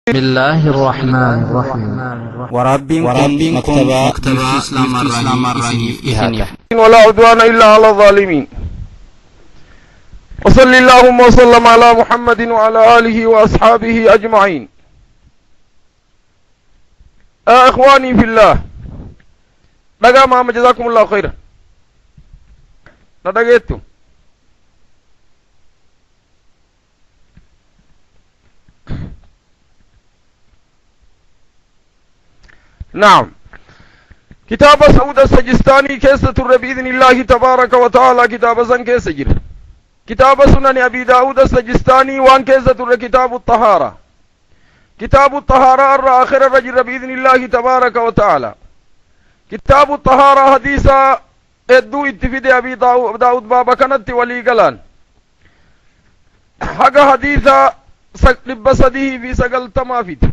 بسم الله الرحمن الرحيم وربكم مكتبة إسلام الرحيم ولا عدوان إلا على الظالمين. وصل اللهم وسلم على محمد وعلى آله وأصحابه أجمعين. إخواني في الله، لقى ما جزاكم الله خيرا. لقيتم نعم. كتاب سعود السجستاني كيسة بإذن الله تبارك وتعالى كتاب سن كيسة جر. كتاب سنن أبي داود السجستاني وان كيسة كتاب الطهارة. كتاب الطهارة الآخر الرجل بإذن الله تبارك وتعالى. كتاب الطهارة حديثة ادو اتفيد أبي داود بابا كانت ولي قلان حقا حديثة لبسده في سقل تمافيد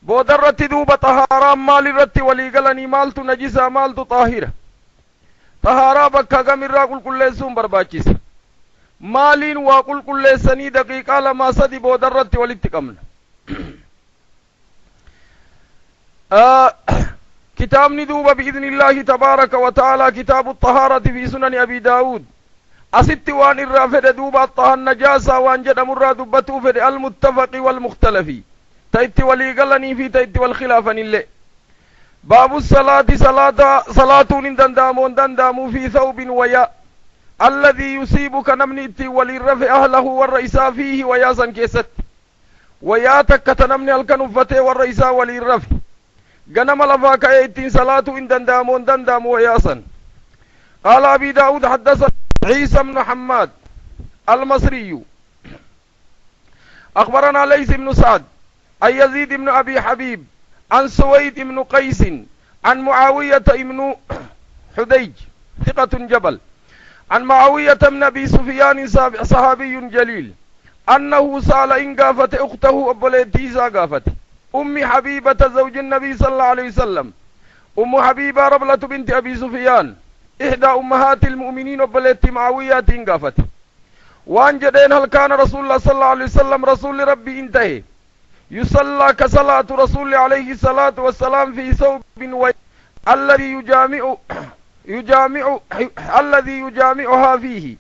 بودرت دوب طهارة مال الرت وليقلني مالت نجسة مالت طاهرة. طهارة بكا قمرا قل كل سوم برباچيس مالين وقل كل سني دقيقة لما صدي بودرت ولتقمن. كتاب ندوب بإذن الله تبارك وتعالى كتاب الطهارة في سنن أبي داود أست وان الرافد دوب الطهر النجاسة وان جد مراد دبتو فد المتفق والمختلف تيت وليقلني في تيت والخلافة اللي باب الصلاة صلاة دندامون في ثوب ويا الذي يصيبك نمنيتي وللرفع أهله والرئيسا فيه وياسا كيست ويا تكتنمني الكنفة والرئيسا وللرفع قنم لفاك ايتين صلاة دندام وياسا. قال أبي داود حدث عيسى بن حماد المصري أخبرنا ليس بن سعد عن يزيد بن أبي حبيب عن سويد بن قيس عن معاوية بن حديج ثقة جبل عن معاوية بن أبي سفيان صحابي جليل أنه سأل إن قافت أخته أبوليتيسا قافت أم حبيبة زوج النبي صلى الله عليه وسلم. أم حبيبة ربلة بنت أبي سفيان إحدى أمهات المؤمنين أبوليت معاوية قافت وأن جدين هل كان رسول الله صلى الله عليه وسلم رسول ربي انتهي يصلى كصلاة رسول عليه الصلاة والسلام في ثوب الذي يجامعها فيه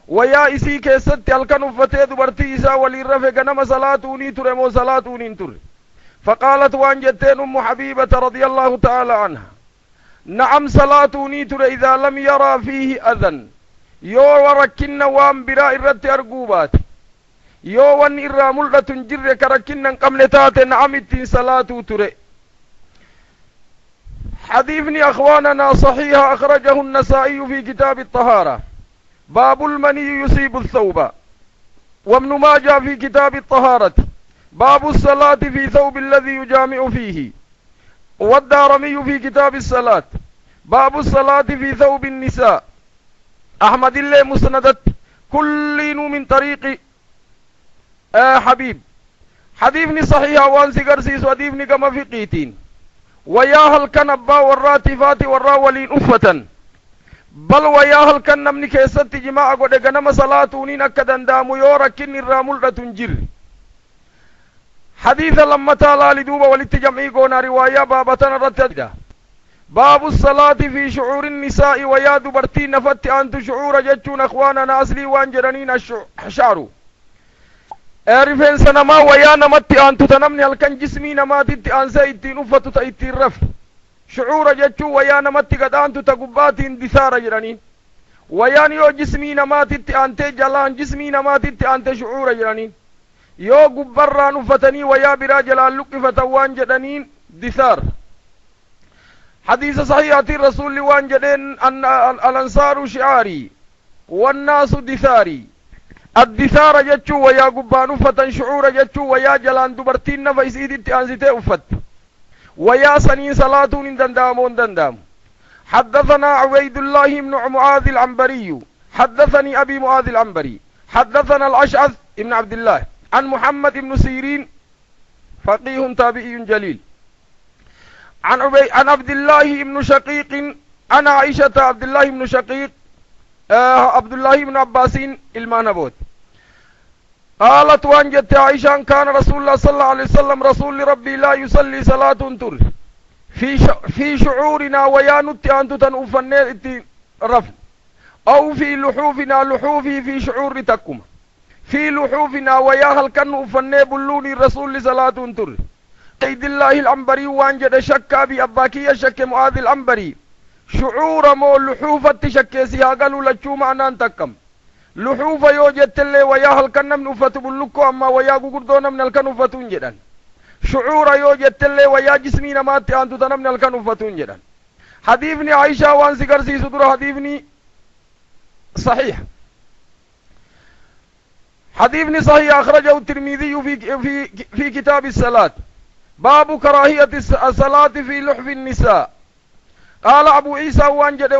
ويا إسي كيست الكنفة دبرتي إسا وللرفع قنم صلاتوني ترمو صلاتوني تر. فقالت وان جتين أم حبيبة رضي الله تعالى عنها نعم صلاتوني تر إذا لم يرى فيه أذن يو وركن وان براء الرد أرقوبات yoo wanni irraa mul'atun jirre karakkinnan qabne taate na'amittiin salaatuu ture. حديثني أخواننا صحيح أخرجه النسائي في كتاب الطهارة باب المني يصيب الثوب. وابن ماجه في كتاب الطهارة باب الصلاة في ثوب الذي يجامع فيه. والدارمي في كتاب الصلاة باب الصلاة في ثوب النساء. أحمد الله مسندت كل من طريق حبيب. حديثني صحيح وان سيقرسيس وديفني كما في قيتين ويا هل كان أبا والراتفات والراولين أفة بل ويا هل كان نمني كيست جماعة قد قنم صلاتونين أكدن دامو يوركن الرامل رتنجر. حديث لما تالا لدوبة ولتجمعي قونا رواية بابتنا رتجدا باب الصلاة في شعور النساء ويا دبرتين نفت أنت شعور جتون أخواننا أصلي وانجرنين الشعر رفين سنما ويا نمت أنت تنمني الكن جسمي نماتت أنسى إتين أفتو تأتين رف شعور جتشو ويا نمت قد أنت تقبات اندثار جرانين ويا نيو جسمي نماتت أنت جلان جسمي نماتت أنت شعور جرانين يو قبران أفتني ويا برا جلال لك فتوان جدنين دثار. حديث صحيحة الرسول وان جدين أن الأنصار شعاري والناس دثاري. الدثار جتشو ويا قبان فتن شعور جتشو ويا جلان دبرتين نفيس إيدت أنزتي أفت ويا سنين صلاتون دندام. حدثنا عبيد الله بن معاذ العنبري حدثني أبي معاذ العنبري حدثنا الأشعث بن عبد الله عن محمد بن سيرين فقيه تابعي جليل عن عبد الله بن شقيق عن عائشة عبد الله بن شقيق عبد الله بن عباسين المانبوت قالت وانجت عائشة كان رسول الله صلى الله عليه وسلم رسول ربي لا يصلي صلاة تر في شعورنا ويانت أنت تنؤفن رفن أو في لحوفنا لحوفي في شعور تكما في لحوفنا ويا هل كان أفن بلوني الرسول صلاة تر قيد الله العنبري وانجد شكا بأباكي شك معاذ العنبري شعور مو لحوفة شك سياقلوا لجو معنان تكم لحوف يوجد اللي ويا هل كان من أفت بلوكو أما ويا قردون من الكن أفتون جدا شعور يوجد اللي ويا جسمين مات أنتو تنمن الكن أفتون جدا حديثني عائشة وان سيقرسي صدر حديثني صحيح حديثني صحيح أخرجه الترمذي في كتاب الصلاة باب كراهية الصلاة في لحف النساء قال أبو عيسى وانجد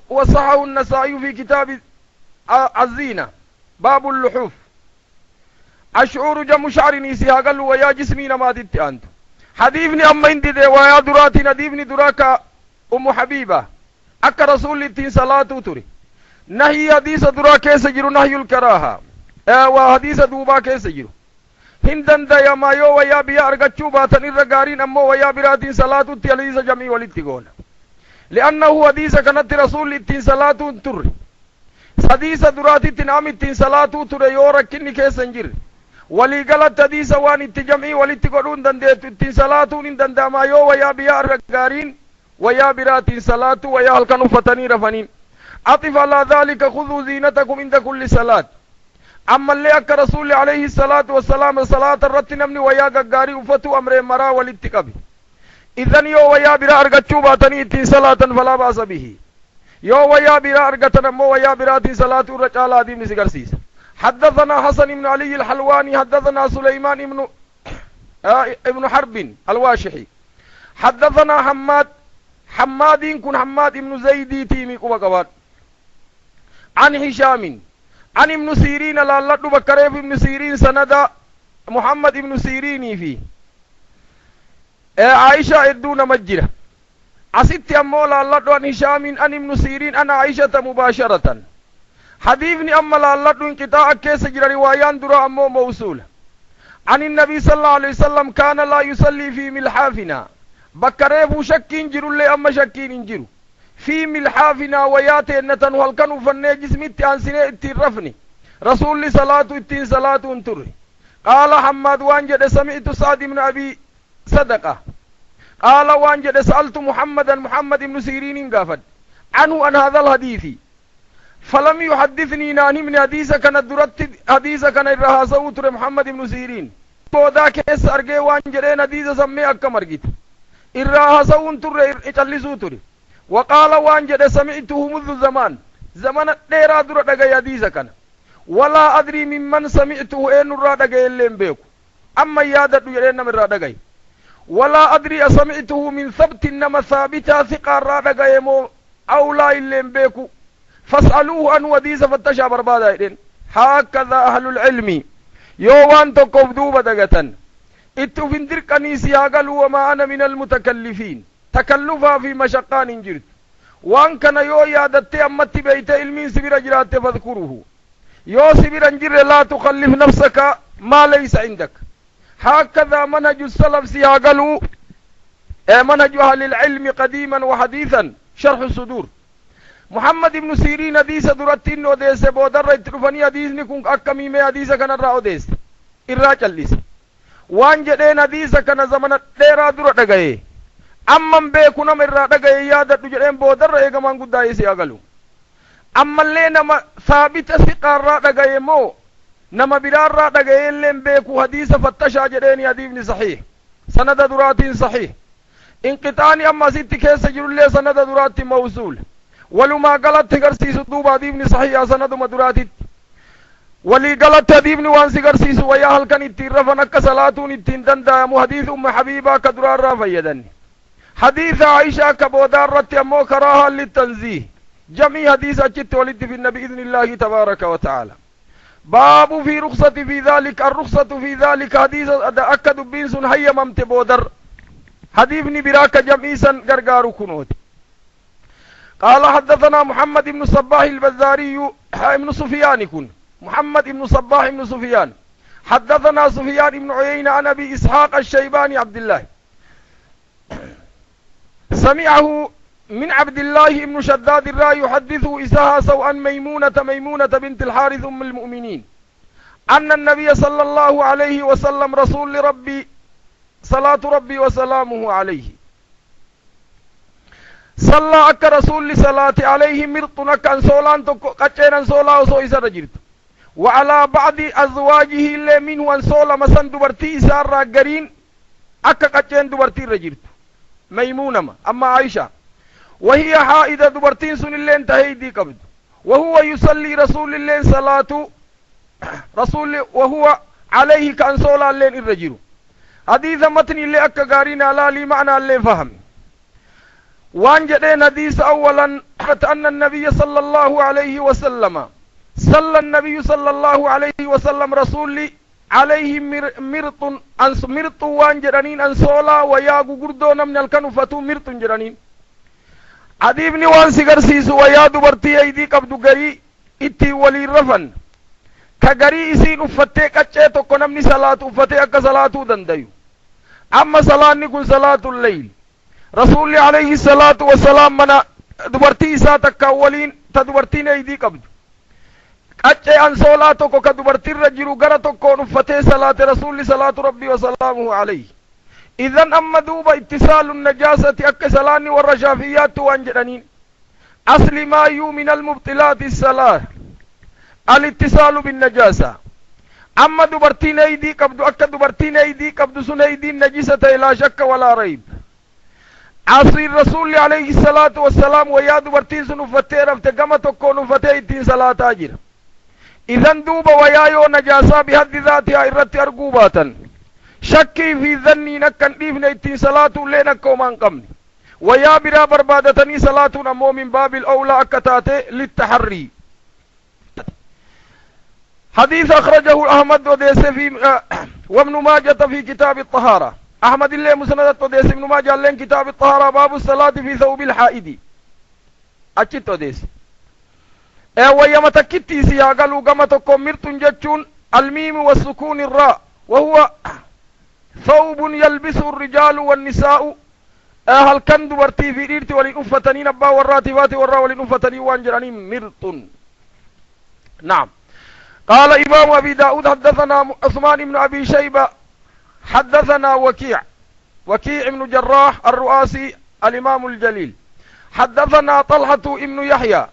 وصحه النسائي في كتاب الزينة باب اللحوف أشعر جم شعر نسيها قال ويا جسمي ما دت أنت حديثني أما انت دي ويا دراتي نديفني دراك أم حبيبة أك رسول التين صلاة تري نهي حديث درا كيس جرو نهي الكراهة وحديث دوبا كيس جرو هندن دا يما يو ويا بيا أرغتشو باتن الرقارين أمو ويا براتين صلاة تياليس جميع والاتقون لأنه حديث كانت رسول التين صلاة تري حديث دراتي تنام التين صلاة تري يورك كني كيس جر ولي غلط حديث وان التجمعي والاتقون دندت التين صلاة هندن دا ما يو ويا بيا أرغارين ويا براتين صلاة ويا هل كانوا فتني رفنين عطف على ذلك خذوا زينتكم عند كل صلاة أما اللي أك رسول عليه الصلاة والسلام صلاة الرتنا من ويا غاري وفتو أمر مرا والاتقاب إذن يو ويا برا أرغتشو باتني اتين صلاة فلا باس به يو ويا برا أرغتنا مو ويا برا اتين صلاة الرجال آدم نسيقرسيس حدثنا حسن بن علي الحلواني حدثنا سليمان ابن حرب الواشحي حدثنا حماد كن حماد بن زيد تيمي قبقبات عن هشام عن ابن سيرين لالد بكريف ابن سيرين سند محمد ابن سيرين فيه عائشة ادون مجرة عصدت أمو لالد عن هشام عن ابن سيرين أنا عائشة مباشرة حديثني أما لالد انقطاع كيس جرى روايان درا أمو موصول عن النبي صلى الله عليه وسلم كان لا يصلي في ملحافنا بكريف شكين جرو اللي أما شكين جرو في ملحافنا وياتي نتن والكن فني جسمي تانسني الترفني رسول صلاة التين صلاة تر قال حماد وانجد سمعت سعد بن أبي صدقة قال وانجد سألت محمد بن سيرين قافد عنه عن هذا الحديث فلم يحدثني ناني من حديث كان درت حديث كان الرهاسة تر محمد بن سيرين بودا كيس أرجع وانجد حديث سمي أكمرجت الرهاسة تر إتلسو تر وقال وانجد سمعته منذ زمان ديرا درا دغا حديث كان ولا ادري ممن سمعته ان را دغا يلم بيكو اما يادد يدنا من را دغا ولا ادري سمعته من ثبت انما ثابتا ثقه را دغا يمو او لا يلم بيكو فاسالوه ان حديث فتشا بربادا هكذا اهل العلم يوان تو كوبدوبا دغتن اتو فندر كنيسي قالوا وما انا من المتكلفين تكلفا في مشقان جرت وان كان يو يادت امتي بيت علمين سبير جرات فاذكره يو سبير انجر لا تخلف نفسك ما ليس عندك هكذا منهج السلف سياقلوا منهج اهل العلم قديما وحديثا شرح الصدور محمد بن سيرين حديث درتين وديس بودر اترفني حديث نكون اكمي ما حديث كان راو ديس الراجلس وان جدين حديث كان زمن ديرا در دغاي amman beeku nama irraa dhagaye yaadadhu jedheen boodarra eegamaan guddaa isii agalu ammallee nama saabita siqaarraa dhagaye moo nama biraarraa dhagaye illeen beeku hadiisa fattashaa jedheeni hadiifni saxiih sanada duraatiin saxiih inqixaani amma asitti keessa jirullee sanada duraatti mawsuul walumaa galatti garsiisu duuba hadiifni saxiiha sanaduma duraatitti walii galatti hadiifni waan si garsiisu wayyaa halkan ittiin rafan akka salaatuun ittiin danda'amu hadiis umma habiibaa akka duraarraa fayyadanni حديث عائشة كبودار رتي أمو كراها للتنزيه جميع حديث أجت ولد في النبي بإذن الله تبارك وتعالى باب في رخصة في ذلك الرخصة في ذلك حديث أكد بينس هيا ممت بودر حديث براك جميسا غرغار كنوت قال حدثنا محمد بن صباح البزاري ابن سفيان كن محمد بن صباح بن سفيان حدثنا سفيان بن عيينة عن أبي إسحاق الشيباني عبد الله سمعه من عبد الله بن شداد الرأي يحدثه إساها سوءا ميمونة بنت الحارث أم المؤمنين أن النبي صلى الله عليه وسلم رسول ربي صلاة ربي وسلامه عليه صلى أك رسول صلاة عليه مرطنك أن سولان قچين أن سولا وسو إسا رجرت وعلى بعض أزواجه اللي منه أن سولا مسان دبرتي إسا راقرين أك قچين دبرتي رجرت ميمونة ما أما عائشة وهي حائدة دبرتين سن اللي انتهي دي قبض وهو يصلي رسول الله صلاة رسول وهو عليه كأن سولا اللين الرجل حديث متن اللي أكا قارينا لا لي معنى اللي فهم وان جدين حديث أولا أن النبي صلى الله عليه وسلم صلى النبي صلى الله عليه وسلم رسول عليه مرط وان جرانين أن سولا وياغو قردونا من الكنفتو مرط جرانين عديبني وان سيغر سيسو ويادو برتي ايدي قبدو غري اتي ولي رفن كغري اسين افتي قچه تو كنمني صلاة افتي اكا صلاة دنديو اما صلاة نكون صلاة الليل رسول عليه الصلاة والسلام منا دبرتي ساتك اولين تدبرتين ايدي قبدو قچه ان صلاة تو كدبرتي رجلو غرتو كون افتي صلاة رسول صلاة ربي وسلامه عليه إذن أما دوبا اتصال النجاسة أكسلاني والرشافيات وانجرانين أصل ما يو من المبطلات الصلاة الاتصال بالنجاسة أما دبرتين أيدي قبدو أكا دبرتين أيدي قبدو سن أيدي النجسة لا شك ولا ريب عصر الرسول عليه الصلاة والسلام ويا دبرتين سن فتي رفت قمتو كون فتي اتين صلاة آجر إذن دوبا ويا يو نجاسة بحد ذاتها إرتي أرقوباتا شكي في ذني نكن ديفنا اتين صلاة لنا كومان قمني ويا برا بربادتني صلاة نمو من باب الأولى أكتاتي للتحري حديث أخرجه أحمد وديس في وابن ماجة في كتاب الطهارة أحمد الله مسندت وديس ابن ماجة لين كتاب الطهارة باب الصلاة في ثوب الحائد أجت وديس ويما تكتي سياقلوا قمتكم مرتن جتشون الميم والسكون الراء وهو ثوب يلبس الرجال والنساء هل كان دبرتي في ديرتي ولين أفتني نبا والراتبات والرا ولين أفتني وانجراني مرط. نعم. قال إمام أبي داود حدثنا عثمان بن أبي شيبة حدثنا وكيع بن جراح الرؤاسي الإمام الجليل حدثنا طلحة بن يحيى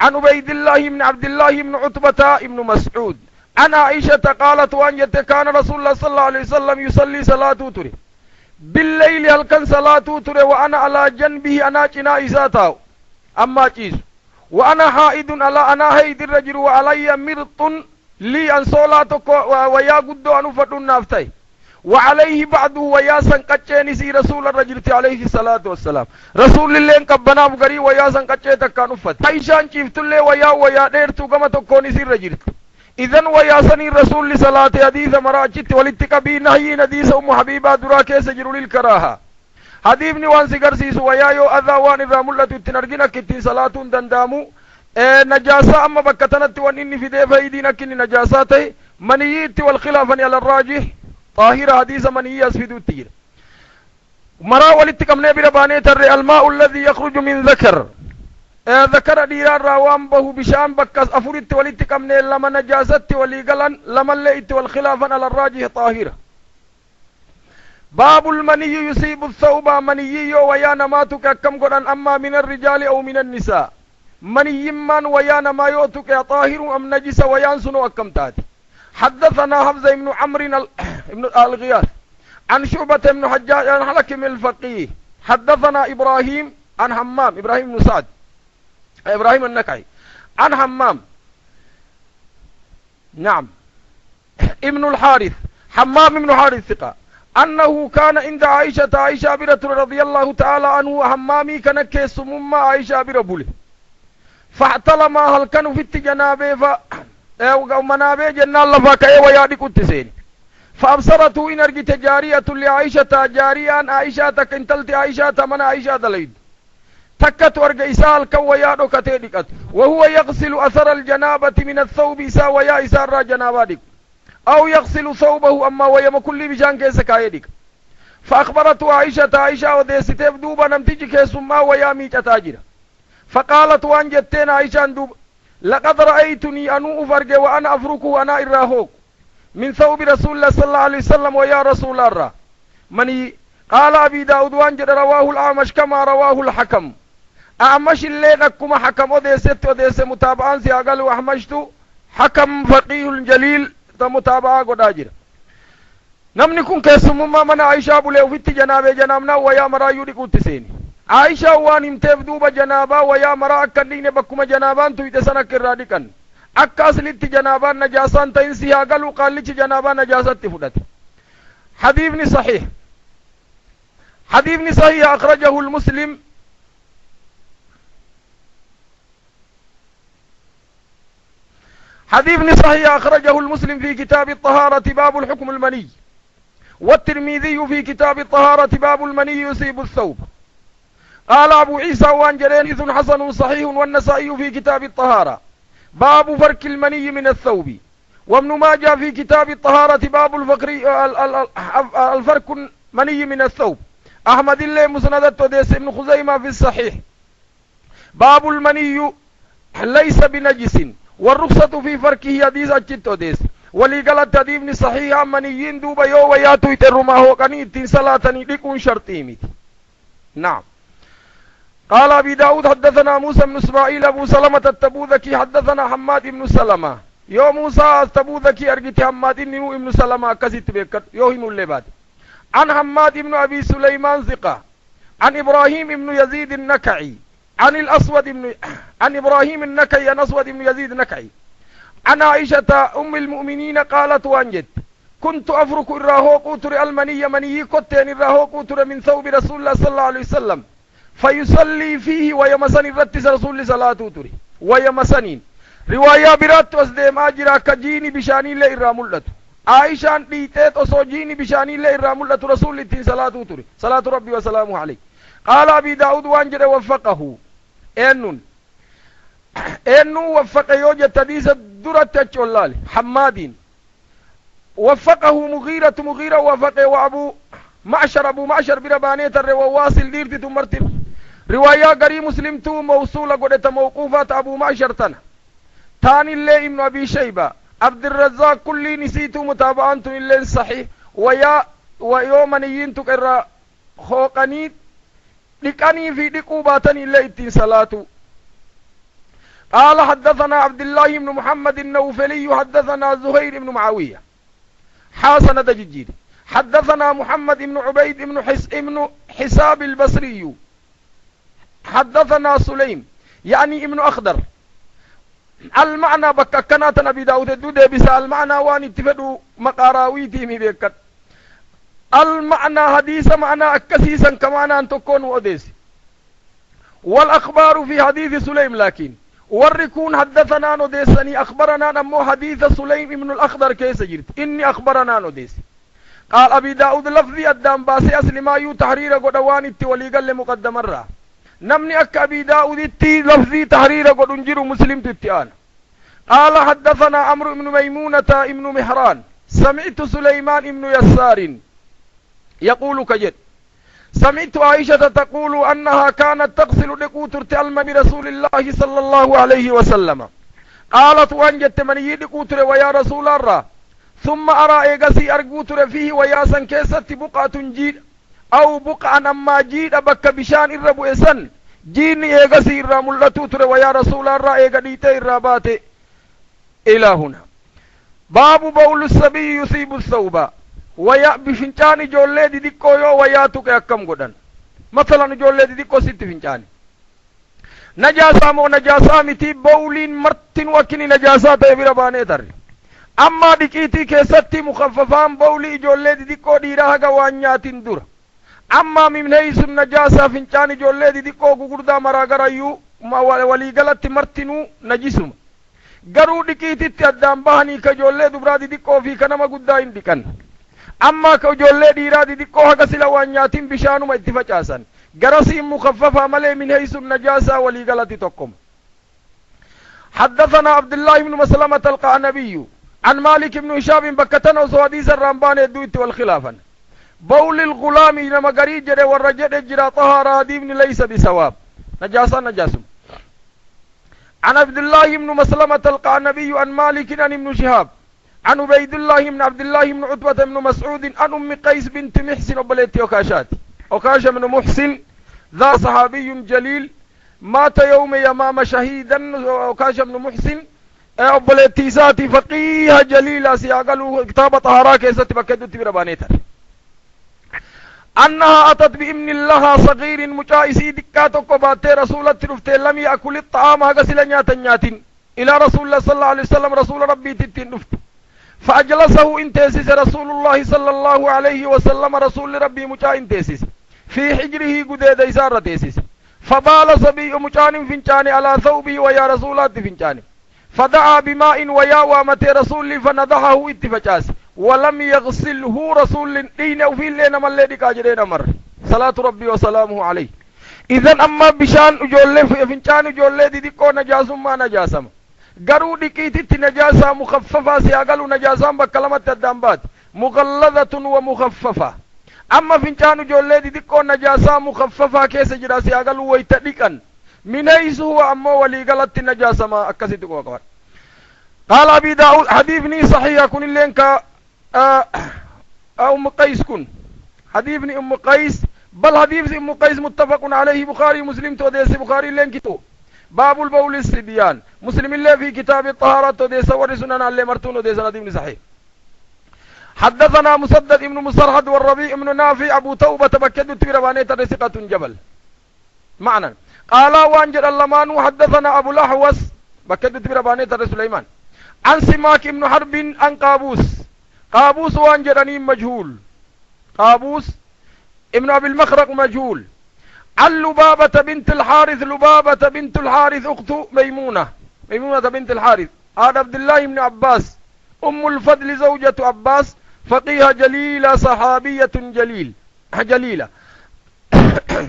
عن عبيد الله بن عبد الله بن عتبة بن مسعود أنا عائشة قالت وأن كان رسول الله صلى الله عليه وسلم يصلي صلاة توتر بالليل هل كان صلاة توتر وأنا على جنبه أنا جنا إساتاو أما جيس وأنا حائد على أنا هيد الرجل وعلي مرط لي أن صلاتك ويا قد أن فتن نافتي وعليه بعده ويا سنقچين سي رسول الرجل عليه الصلاة والسلام رسول الله كبنا بغري ويا سنقچي تكانو فت عائشة شفت الله ويا ديرتو كما تكوني سي الرجل إذن وياسني رسول صلاة حديث مراجت والاتقابي نهي نديس أم حبيبة دراكي سجر للكراها حديث نوان سيقر سيسو ويايو أذاوان الراملة تنرجنا كتين صلاة دندامو نجاسة أما بكتنت وانيني في دي فايدين كني نجاساته منيت والخلافة على الراجح طاهرة حديث مني يسفدو التير مرا والاتقام برباني تر الماء الذي يخرج من ذكر ذكر ديران راوان به بشام بكس أفرت والاتقام لما نجازت وليقلن لما الليت والخلافا على الراجح طاهرة باب المني يصيب الثوب مني ويانا ماتك كم قران أما من الرجال أو من النساء مني من ويانا ما يوتك طاهر أم نجس ويانسن وكم تاتي حدثنا حفظ بن عمرو بن الغياث عن شعبة بن حجاج عن حلكم الفقيه حدثنا إبراهيم عن حمام إبراهيم بن سعد إبراهيم النكعي عن حمام نعم ابن الحارث حمام ابن حارث ثقة أنه كان عند عائشة برة رضي الله تعالى عنه حمامي كان كيس مما عائشة بربوله فاحتلم هل كانوا في التجنابه منابه جنان لفاكي ويادي كتسين فأبصرته إن أرجت جارية لعائشة جاريان عائشة كنتلت عائشة من عائشة دليد تكت ورق إسال كويادو كتيدكت وهو يغسل أثر الجنابة من الثوب إسا ويا إسار جنابادك أو يغسل ثوبه أما ويم كل بشان كيس كايدك فأخبرته عائشة وديستيف دوبا نمتج كيسما ويامي تتاجر فقالت وان جتين عائشة دوب لقد رأيتني أنو أفرق وأنا أفرك وأنا إراهوك من ثوب رسول الله صلى الله عليه وسلم ويا رسول الله مني قال أبي داود وانجد رواه الأعمش كما رواه الحكم أعمش اللي نكما حكم وديس متابعان سيقال وأحمشتو حكم فقيه الجليل متابعة قداجر نمني كن كيسمما من عائشة بليو فيت جنابه جنابنا ويا مرا يودي قوتسيني عائشة وان امتف دوبا جنابا ويا مرا أكدين بكما جنابان تو يتسنى كرادي كان أكاس لت جنابان نجاسان تنسيها قالوا قال لت جنابان نجاسات تفدت حديثني صحيح أخرجه المسلم حديثني صحيح أخرجه المسلم في كتاب الطهارة باب الحكم المني والترمذي في كتاب الطهارة باب المني يصيب الثوب قال أبو عيسى وان جرينيث حسن صحيح والنسائي في كتاب الطهارة باب فرك المني من الثوب وابن ماجه في كتاب الطهارة باب الفرك المني من الثوب أحمد الله مسندت وديس ابن خزيمة في الصحيح باب المني ليس بنجس والرخصة في فركه حديث أجت وديس ولي قالت تديبني صحيح منيين دوبا يو وياتو يترما هو كاني اتين صلاتني لكون شرطيمي نعم قال أبي داود حدثنا موسى بن إسماعيل أبو سلمة التبوذكي حدثنا حماد بن سلمة يو موسى التبوذكي أرجت حماد بن سلمة كسيت بكت يوهم اللباد عن حماد بن أبي سليمان ثقة عن إبراهيم بن يزيد النكعي عن إبراهيم النكعي عن أسود بن يزيد النكعي عن عائشة أم المؤمنين قالت وانجت كنت أفرك الراهو قوتر المني مني كتين الراهو قوتر من ثوب رسول الله صلى الله عليه وسلم فيصلي فيه ويمسن الرتس رسول الله صلاة توتري ويمسنين رواية برات وزدهم آجرا كجيني بشاني الله الرامولة عائشة ديتت وصوجيني بشاني الله الرامولة رسول الله صلاة توتري صلاة ربي وسلامه عليه قال أبي داود وانجر وفقه إنه وفق يوجد تديس درة تجولال حمادين وفقه مغيرة وفقه وأبو معشر بربانية الرواواصل ديرتي تمرتر رواية قري مسلم تو موصولة قدت موقوفات أبو معشر تاني اللي ابن أبي شيبة عبد الرزاق كلي نسيتو متابعانتو اللي صحيح ويومنيين تكرر خوقانيت لكاني في دقوباتني اللي اتين صلاته قال حدثنا عبد الله بن محمد النوفلي حدثنا زهير بن معاوية حسن دجيجير حدثنا محمد بن عبيد بن حساب البصري حدثنا سليم يعني ابن أخضر المعنى بك كانت نبي داود الدودة بس المعنى وان اتفدوا مقاراويتي مبيكت المعنى حديث معنى أكسيسا كمعنى أن تكون وأديس والأخبار في حديث سليم لكن وركون حدثنا نديسني أخبرنا نمو حديث سليم من الأخضر كيس جرت إني أخبرنا نديس قال أبي داود لفظي الدام باسي أسل ما يو تحرير قدوان التولي قال مقدم الرا نمني أك أبي داود التي لفظي تحرير قد انجر مسلم تتيان قال حدثنا عمرو بن ميمونة ابن مهران سمعت سليمان بن يسار يقول كجد سمعت عائشة تقول أنها كانت تغسل دقوتر تلم برسول الله صلى الله عليه وسلم قالت وانجت من يدقوتر ويا رسول الله ثم أرى إيغسي أرقوتر فيه وياسا كيست بقعة جيد أو بقعة أما جيد بك بشان الربو إسن جيني إيغسي الراملتوتر ويا رسول الله إيغديتي الرابات إلى هنا باب بول السبي يصيب الثوب ويا بفنجاني جولي دي ديكو يو وياتو كأكم قدن مثلا جولي دي ديكو ست فنجاني نجاسة مو نجاسة متي بولين مرتين وكني نجاسات يبرباني تر أما ديكيتي كيستي مخففان بولي جولي دي ديكو ديراها وانياتين دور أما من هيس النجاسة فنجاني جولي دي ديكو قردا مراغر يو ولي غلط مرتينو نجسم garuu dhiqiititti addaan bahanii ka ijoollee dubraa xixiqqoo fi kanama guddaa hin dhiqan amma ka ijoollee dhiiraa xixiqqoo haga sila waan nyaatin bishaanuma itti facaasan garasiin mukaffafa malee min heeysun najaasaa walii galati tokkom حدثنا عبد الله بن مسلمة القعنبي عن مالك بن هشام بكتنا وسواديس الرمبان الدويت والخلافا بول الغلام إنما قريب جري والرجل جرى طهارة ديبن ليس بسواب نجاسة عن عبد الله بن مسلمة تلقى النبي عن مالك عن ابن شهاب عن عبيد الله بن عبد الله بن عتبة بن مسعود عن أم قيس بنت محسن وبليت أكاشات أكاش بن محسن ذا صحابي جليل مات يوم يمام شهيدا أكاش بن محسن وبليت ساتي فقيه جليل سياقلوا كتاب طهارة كيست بكدو تبربانيتر أنها أتت بإمن لها صغير مجائسي دكاتو قبات رسولة رفت لم يأكل الطعام هكذا نيات إلى رسول الله صلى الله عليه وسلم رسول ربي تتين رفت فأجلسه انتسس رسول الله صلى الله عليه وسلم رسول ربي مجا انتسس في حجره قديد إسارة تسس فبال صبي مجان فنجان على ثوبه ويا رسولات فنجان فدعا بماء ويا وامت رسول فنضحه اتفجاس ولم يغسله رسول دين وفي اللين من الذي كاجرين مر صلاة ربي وسلامه عليه إذن أما بشان أجولي فنجان أجولي ديكو نجاسم ما نجاسم قروا ديكيتي نجاسة مخففة سياقلوا نجاسة بكلمة الدنبات مغلظة ومخففة أما فنجان أجولي ديكو نجاسة مخففة كيس جرا سياقلوا ويتديكا من أيس هو أما ولي قلت النجاسة ما أكسيتك وقوات قال أبي داود حديثني صحيح كن اللينك أم قيس كن حديثني أم قيس بل حديث أم قيس متفق عليه بخاري مسلم توديس بخاري اللين كتو باب البول الصبيان مسلم الله في كتاب الطهارة توديس ورسنان اللي مرتون وديس حديثني صحيح حدثنا مسدد ابن مسرحد والربيع ابن نافع أبو توبة بكد تبربانية رسقة جبل معنى قال وانجر اللمان حدثنا أبو الأحوص بكد تبربانية سليمان عن سماك ابن حرب عن قابوس وانجرني مجهول قابوس ابن أبي المخرق مجهول عن لبابة بنت الحارث أخت ميمونة بنت الحارث عن عبد الله بن عباس أم الفضل زوجة عباس فقيه جليلة صحابية جليلة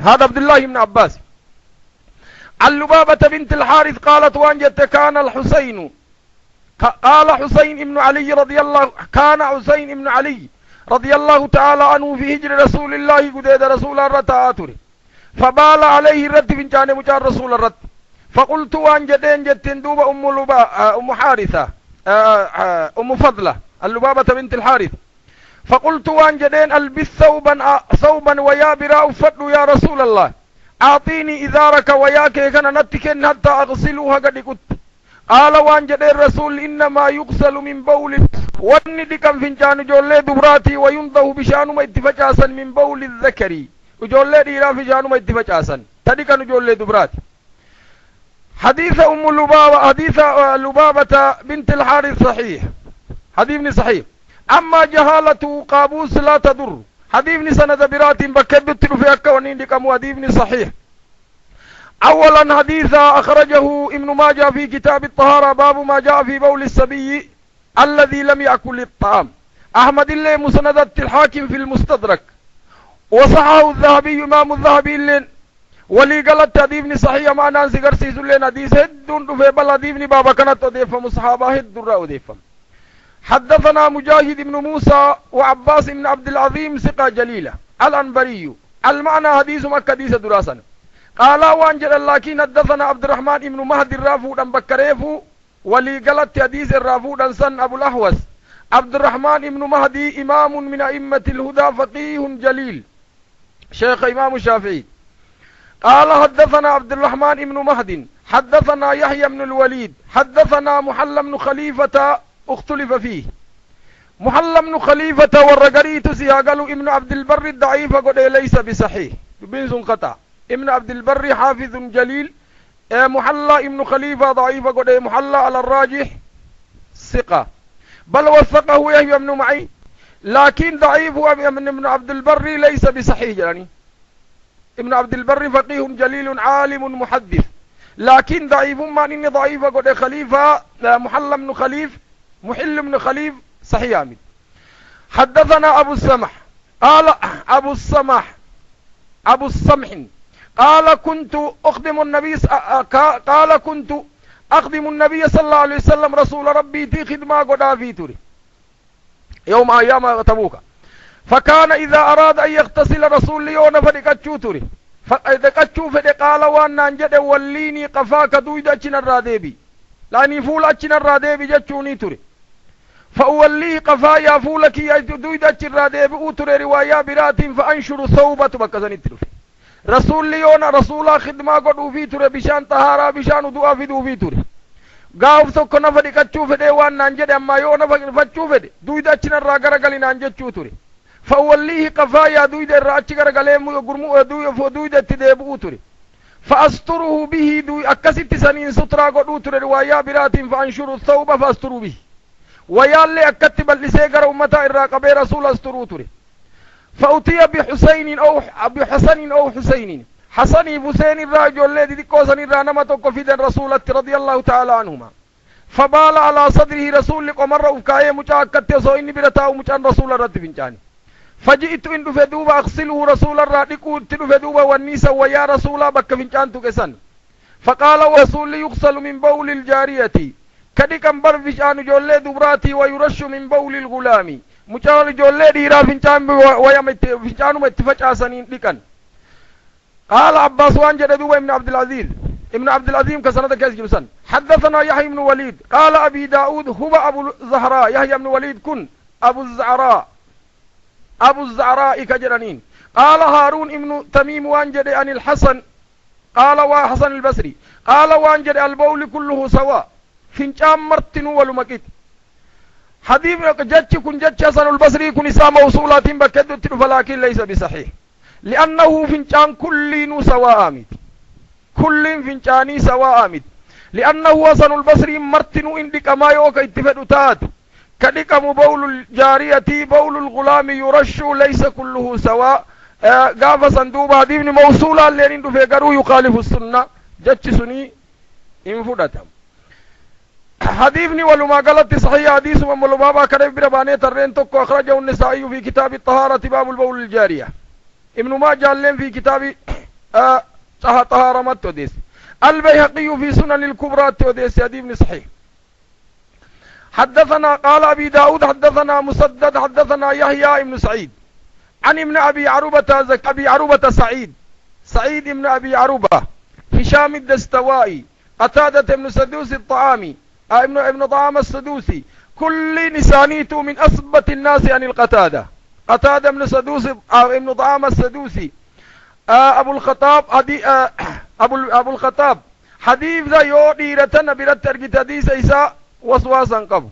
هذا عبد الله بن عباس عن لبابة بنت الحارث قالت وانجت كان حسين بن علي رضي الله تعالى عنه في هجر رسول الله قديد رسول الرتاتر فبال عليه الرد من جانب رسول الرد فقلت وان جدين دوب أم حارثة أم فضلة اللبابة بنت الحارث فقلت وان جدين البس ثوبا ويا براء فضل يا رسول الله أعطيني إذارك وياك كان نتكن حتى أغسلوها قد كنت قال وان جدين الرسول إنما يغسل من بول واني دكم فنجان جولي دبراتي وينضه بشانو ما اتفجاسا من بول الذكري وجولي ديرا فجانو ما اتفجاسا تدكن جولي دبراتي حديث لبابة بنت الحارث صحيح حديثني صحيح أما جهالة قابوس لا تضر حديثني سند برات بكدت في أكوانين دكم حديثني صحيح أولا حديث أخرجه ابن ماجه في كتاب الطهارة باب ما جاء في بول الصبي الذي لم يأكل الطعام أحمد الله مسندة الحاكم في المستدرك وصححه الذهبي إمام الذهبي اللين ولي قالت حديثني صحيح ما نانسي قرسيس اللين حديث هدون في بل حديثني بابا كانت أضيفة مصحابة هدون رأو أضيفة حدثنا مجاهد بن موسى وعباس بن عبد العظيم ثقة جليلة الأنبري المعنى حديث مكة حديث دراسا قال وانجل لكن حدثنا عبد الرحمن بن مهدي الرافود أن بكريفو ولي قالت حديث الرافود أن سن أبو الأحوص عبد الرحمن بن مهدي إمام من أئمة الهدى فقيه جليل شيخ إمام الشافعي قال حدثنا عبد الرحمن بن مهدي حدثنا يحيى بن الوليد حدثنا محل بن خليفة اختلف فيه محل بن خليفة والرقريت سياقلوا ابن عبد البر الضعيف قد ليس بصحيح بن قطع ابن عبد البر حافظ جليل محل ابن خليفة ضعيف قد محل على الراجح ثقة بل وثقه يحيى بن معين لكن ضعيف ابن عبد البر ليس بصحيح يعني ابن عبد البر فقيه جليل عالم محدث لكن ضعيف ما إني ضعيف قد خليفة محل بن خليف صحيح آمين حدثنا أبو السمح قال أبو السمح قال كنت أخدم النبي قال كنت أخدم النبي صلى الله عليه وسلم رسول ربي تي خدمة قدا في توري يوم أيام تبوك. فكان إذا أراد أن يغتسل رسول يونا فدقاتشو توري فدقاتشو فدقال وانا انجد وليني قفاك دويد أجن الراديبي لاني فول أجن الراديبي جاتشوني توري فأوليه قفايا فولك دويد أجن الراديبي أوتوري روايا برات فأنشر ثوبة بكزن التروفي رسول يونا رسولا خدمة قدو في توري بشان طهارا بشان دعا في دو في توري gaaf tokko nafa dhiqachuu fedhee waan naan jedhe ammaa yoo nafa dhifachuu fedhe duyda achinarraa garagali naan jechuu ture fawallihi qafaayaa duyda irraa achi garagalee gurmuu duyda itti deebi'uu ture fa'asturuhu bihi akkasitti saniin sutraa godhuu ture riwaayaa biraatiin fa'anshuru thawba fa'asturu bihi wayaallee akkatti bal'isee gara ummataa irraa qabee rasuula asturuu ture fa'utiya bixusaynin aw xusaynin حسني بوسين الرجل الذي ديكوسن الرانما توقف في الرسول رضي الله تعالى عنهما فبال على صدره رسول قمر وكايه متاكد سو اني برتاو متان رسول رد بنجاني فجئت ان فدوبا اغسله رسول الراديكو تدفدوبا والنيس ويا رسول بك فنجان تكسن فقال رسول يغسل من بول الجاريه كدي كم بر فيشان جولي دبراتي ويرش من بول الغلام متان جولي ديرا فنجان ويمت فنجانو متفجا سنين ديكن قال عباس وانجد دوبا ابن عبد العظيم كسنة كيس جبسن حدثنا يحيى بن وليد قال أبي داود هو أبو الزهراء يحيى بن وليد كن أبو الزعراء كجرانين قال هارون ابن تميم وانجد عن الحسن قال وحسن البصري قال وانجد البول كله سواء فنجان مرتن ولمكت حديث جتش كن جتش حسن البصري كن إسا موصولات بكدت فلكن ليس بصحيح لأنه فنجان كلين سواء آمد كل فنجاني سواء آمد لأنه حسن البصري مرتن عندك ما يوك اتفاد تات كدك بول الجارية بول الغلام يرش ليس كله سواء قاف صندوب هذه من موصولة لأن في قروا يخالف السنة جتش سني انفدتهم حديثني ولما قالت صحيح حديث وملبابا كريب بربانية الرين تكو أخرجه النسائي في كتاب الطهارة باب البول الجارية ابن ماجه لين في كتاب طهارة مت وديس البيهقي في سنن الكبرى وديس حديث صحيح حدثنا قال أبي داود حدثنا مسدد حدثنا يحيى بن سعيد عن ابن أبي عروبة سعيد ابن أبي عروبة هشام الدستوائي قتادة ابن سدوس الطعامي ابن طعام السدوسي كل نسانيته من أثبت الناس عن القتادة قتادة ابن سدوس ابن طعام السدوسي أبو الخطاب حديث ذا يودي رتنا برتر حديث إيسا وسواسا قبو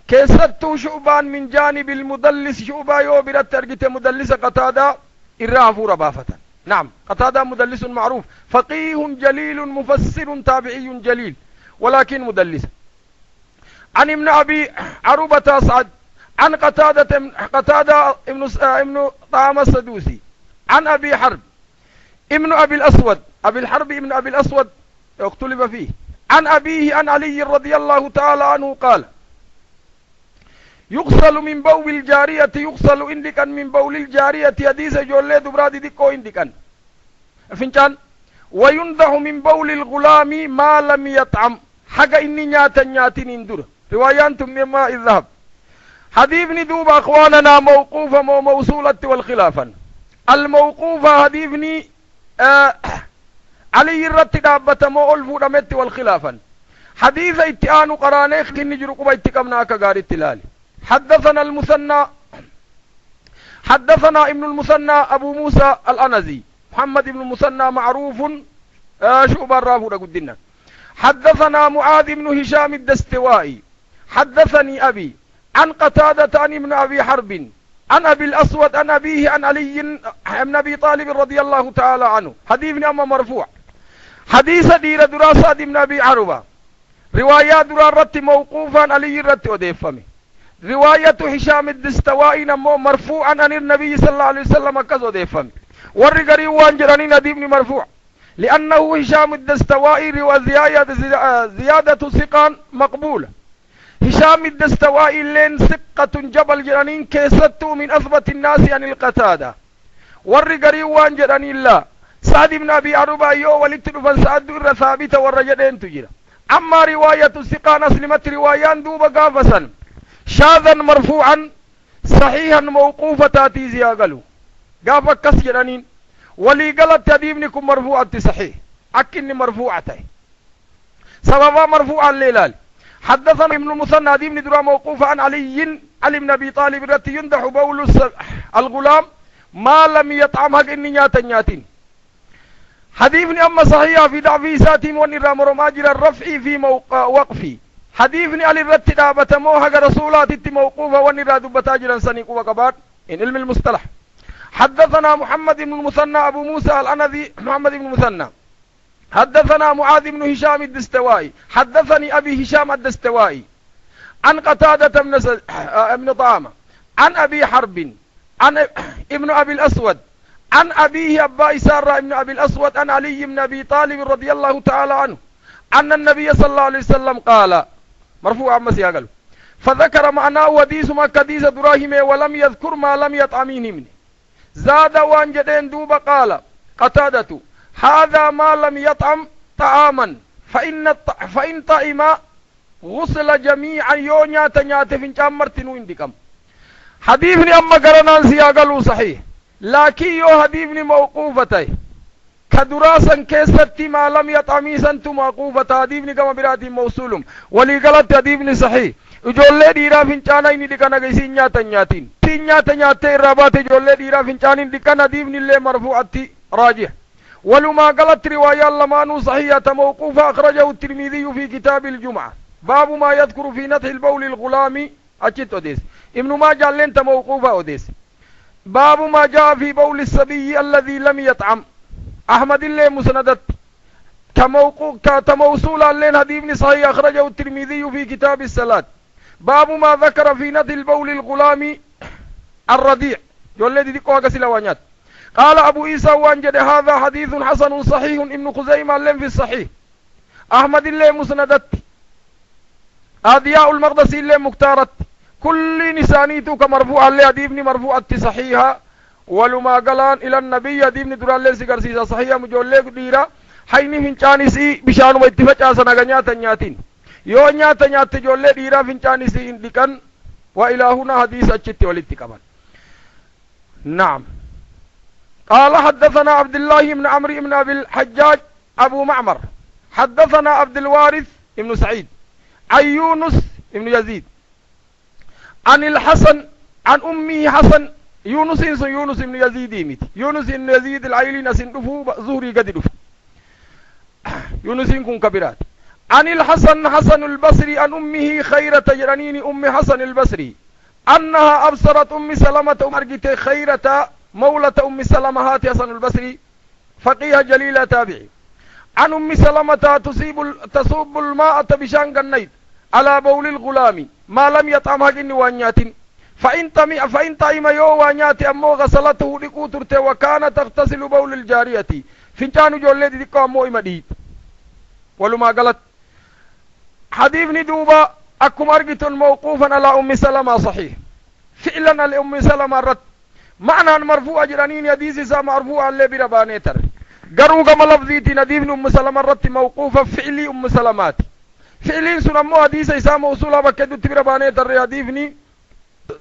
كيستو شعبان من جانب المدلس شعبا يو برتر مدلس قتادة إرافو ربافة نعم قتادة مدلس معروف فقيه جليل مفسر تابعي جليل ولكن مدلس عن ابن أبي عروبة سعد عن قتادة ابن طعام السدوسي عن أبي حرب ابن أبي الأسود ابن أبي الأسود اختلف فيه عن أبيه عن علي رضي الله تعالى عنه قال يغسل من بول الجارية يغسل اندكا من بول الجارية حديث جولي دبرادي ديكو اندكا فنجان وينضح من بول الغلام ما لم يطعم حق إني نياتين اندر روايانتم مما الذهب حديث ندوب أخواننا موقوفة وموصولة والخلافا الموقوفة حديثني علي الرتدابة مؤلفو رمت والخلافا حديث اتعان قرانيخ كن نجرق بيتكمنا كغار التلالي حدثنا ابن المثنى أبو موسى الأنزي محمد بن المثنى معروف شعب الرافو قدنا حدثنا معاذ بن هشام الدستوائي حدثني أبي عن قتادة عن ابن أبي حرب عن أبي الأسود عن أبيه عن علي بن أبي طالب رضي الله تعالى عنه حديث أما مرفوع حديث دير دراسة ابن أبي عروبة روايات درارة موقوفا علي الرت وديفمي رواية هشام الدستوائي نمو مرفوعا عن النبي صلى الله عليه وسلم كذو ديفمي والرقري وانجراني نديبني مرفوع لأنه هشام الدستوائي زيادة ثقان مقبولة هشام الدستوائي لين ثقة جبل جرانين كيستو من أثبت الناس عن القتادة والرقري وانجراني الله سعد بن أبي عروبة يو ولتنفا سعد ثابتة والرجلين تجرى أما رواية الثقان أسلمت روايان دوبا قافسا شاذا مرفوعا صحيحا موقوفة تاتي زياقلو قافا كسجرانين ولي قلت تديبنكم مرفوعة صحيح أكني مرفوعة سببا مرفوعا ليلال حدثنا ابن المثنى ديبن درا موقوفا عن علي بن أبي طالب رتي يندح بول الغلام ما لم يطعم حق إني نياتين حديثني أما صحيح في ضعفي ساتي مون الرام ماجر الرفع في وقفي حديثني علي الرت دابة موها رسولات موقوفة ونرى دبتا جرا سنيق وقبات إن علم المصطلح حدثنا محمد بن المثنى أبو موسى الأنذي محمد بن المثنى حدثنا معاذ بن هشام الدستوائي حدثني أبي هشام الدستوائي عن قتادة بن طعامة عن أبي حرب عن ابن أبي الأسود عن أبيه أبا إسارة ابن أبي الأسود عن علي بن أبي طالب رضي الله تعالى عنه أن النبي صلى الله عليه وسلم قال مرفوع مسيا فذكر معناه وديس ما كديس دراهم ولم يذكر ما لم يطعمين منه زاد وان جدين دوب قال قتادة هذا ما لم يطعم طعاما فإن طعم غسل جميعا يونيا تنيات فين مرتنو اندكم حديثني أما قرنان سياقلو صحيح لكن يو حديثني موقوفتي كدراسا كيستي ما لم يطعمي سنتو موقوفة حديثني كما براتي موصولم ولي قلت حديثني صحيح ijoollee dhiiraa fincaana inni dhiqan agaysiin nyaatan nyaatiin tiin nyaata nyaattee irraa baate ijoollee dhiiraa fincaaniin dhiqan hadiifni illee marfuu'atti raajih walumaa galatti riwaayaan lamaanuu sahiihata mawquufa akhrajahu الترمذي في كتاب الجمعة باب ما يذكر في نطح البول الغلام أجت أديس ابن ماجه لنت موقوفة أديس باب ما جاء في بول الصبي الذي لم يطعم أحمد الله مسندت كموصولا لين هديفني صحيح أخرجه الترمذي في كتاب الصلاة باب ما ذكر في نطح البول الغلام الرضيع يولد ديكو غسلوانيات قال أبو عيسى وانجد هذا حديث حسن صحيح ابن خزيمة لم في الصحيح أحمد الله مسندت أضياء المقدسي اللي مختارت كل نسانيتو كمرفوع اللي أديبني مرفوعة صحيحة ولما قلان إلى النبي أديبني درال اللي سيقرسيسا صحيحة مجوليك ديرا حيني فنچانيسي بشان واتفاق آسنا نياتا نياتين يو نياتا نياتا جولي ديرا فنچانيسي اندكن وإلى هنا حديث أجت والاتكبان نعم قال حدثنا عبد الله بن عمرو بن أبي الحجاج أبو معمر حدثنا عبد الوارث بن سعيد عن يونس بن يزيد عن الحسن عن أمه حسن يونس بن يزيد يونس بن يزيد العيلي نسن دفو زهري قد دفو يونس كن كبيرات عن الحسن حسن البصري عن أمه خيرة جرانين أم حسن البصري أنها أبصرت أم سلمة أمرجت خيرة مولة أم سلمة هات حسن البصري فقيه جليل تابعي عن أم سلمة تصب الماء بشان قنيت على بول الغلام ما لم يطعمها جن وانيات فإن طعم يو وانيات أمو غسلته لكوترته وكان تغتسل بول الجارية فنجانو جولي ديكو أمو إمديد ولما قالت حديثني دوبا أكم أرقتن موقوفا على أم سلمة صحيح فعلا الأم سلمة رد معنى مرفوع جرانين يديسي سا مرفوع اللي بربانيتر قروا كما لفظيتي نديفن أم سلمة رد موقوفا فعلي أم سلمات فعلين سنمو حديث إسا موصولا بكدو تبربانيتر يديفني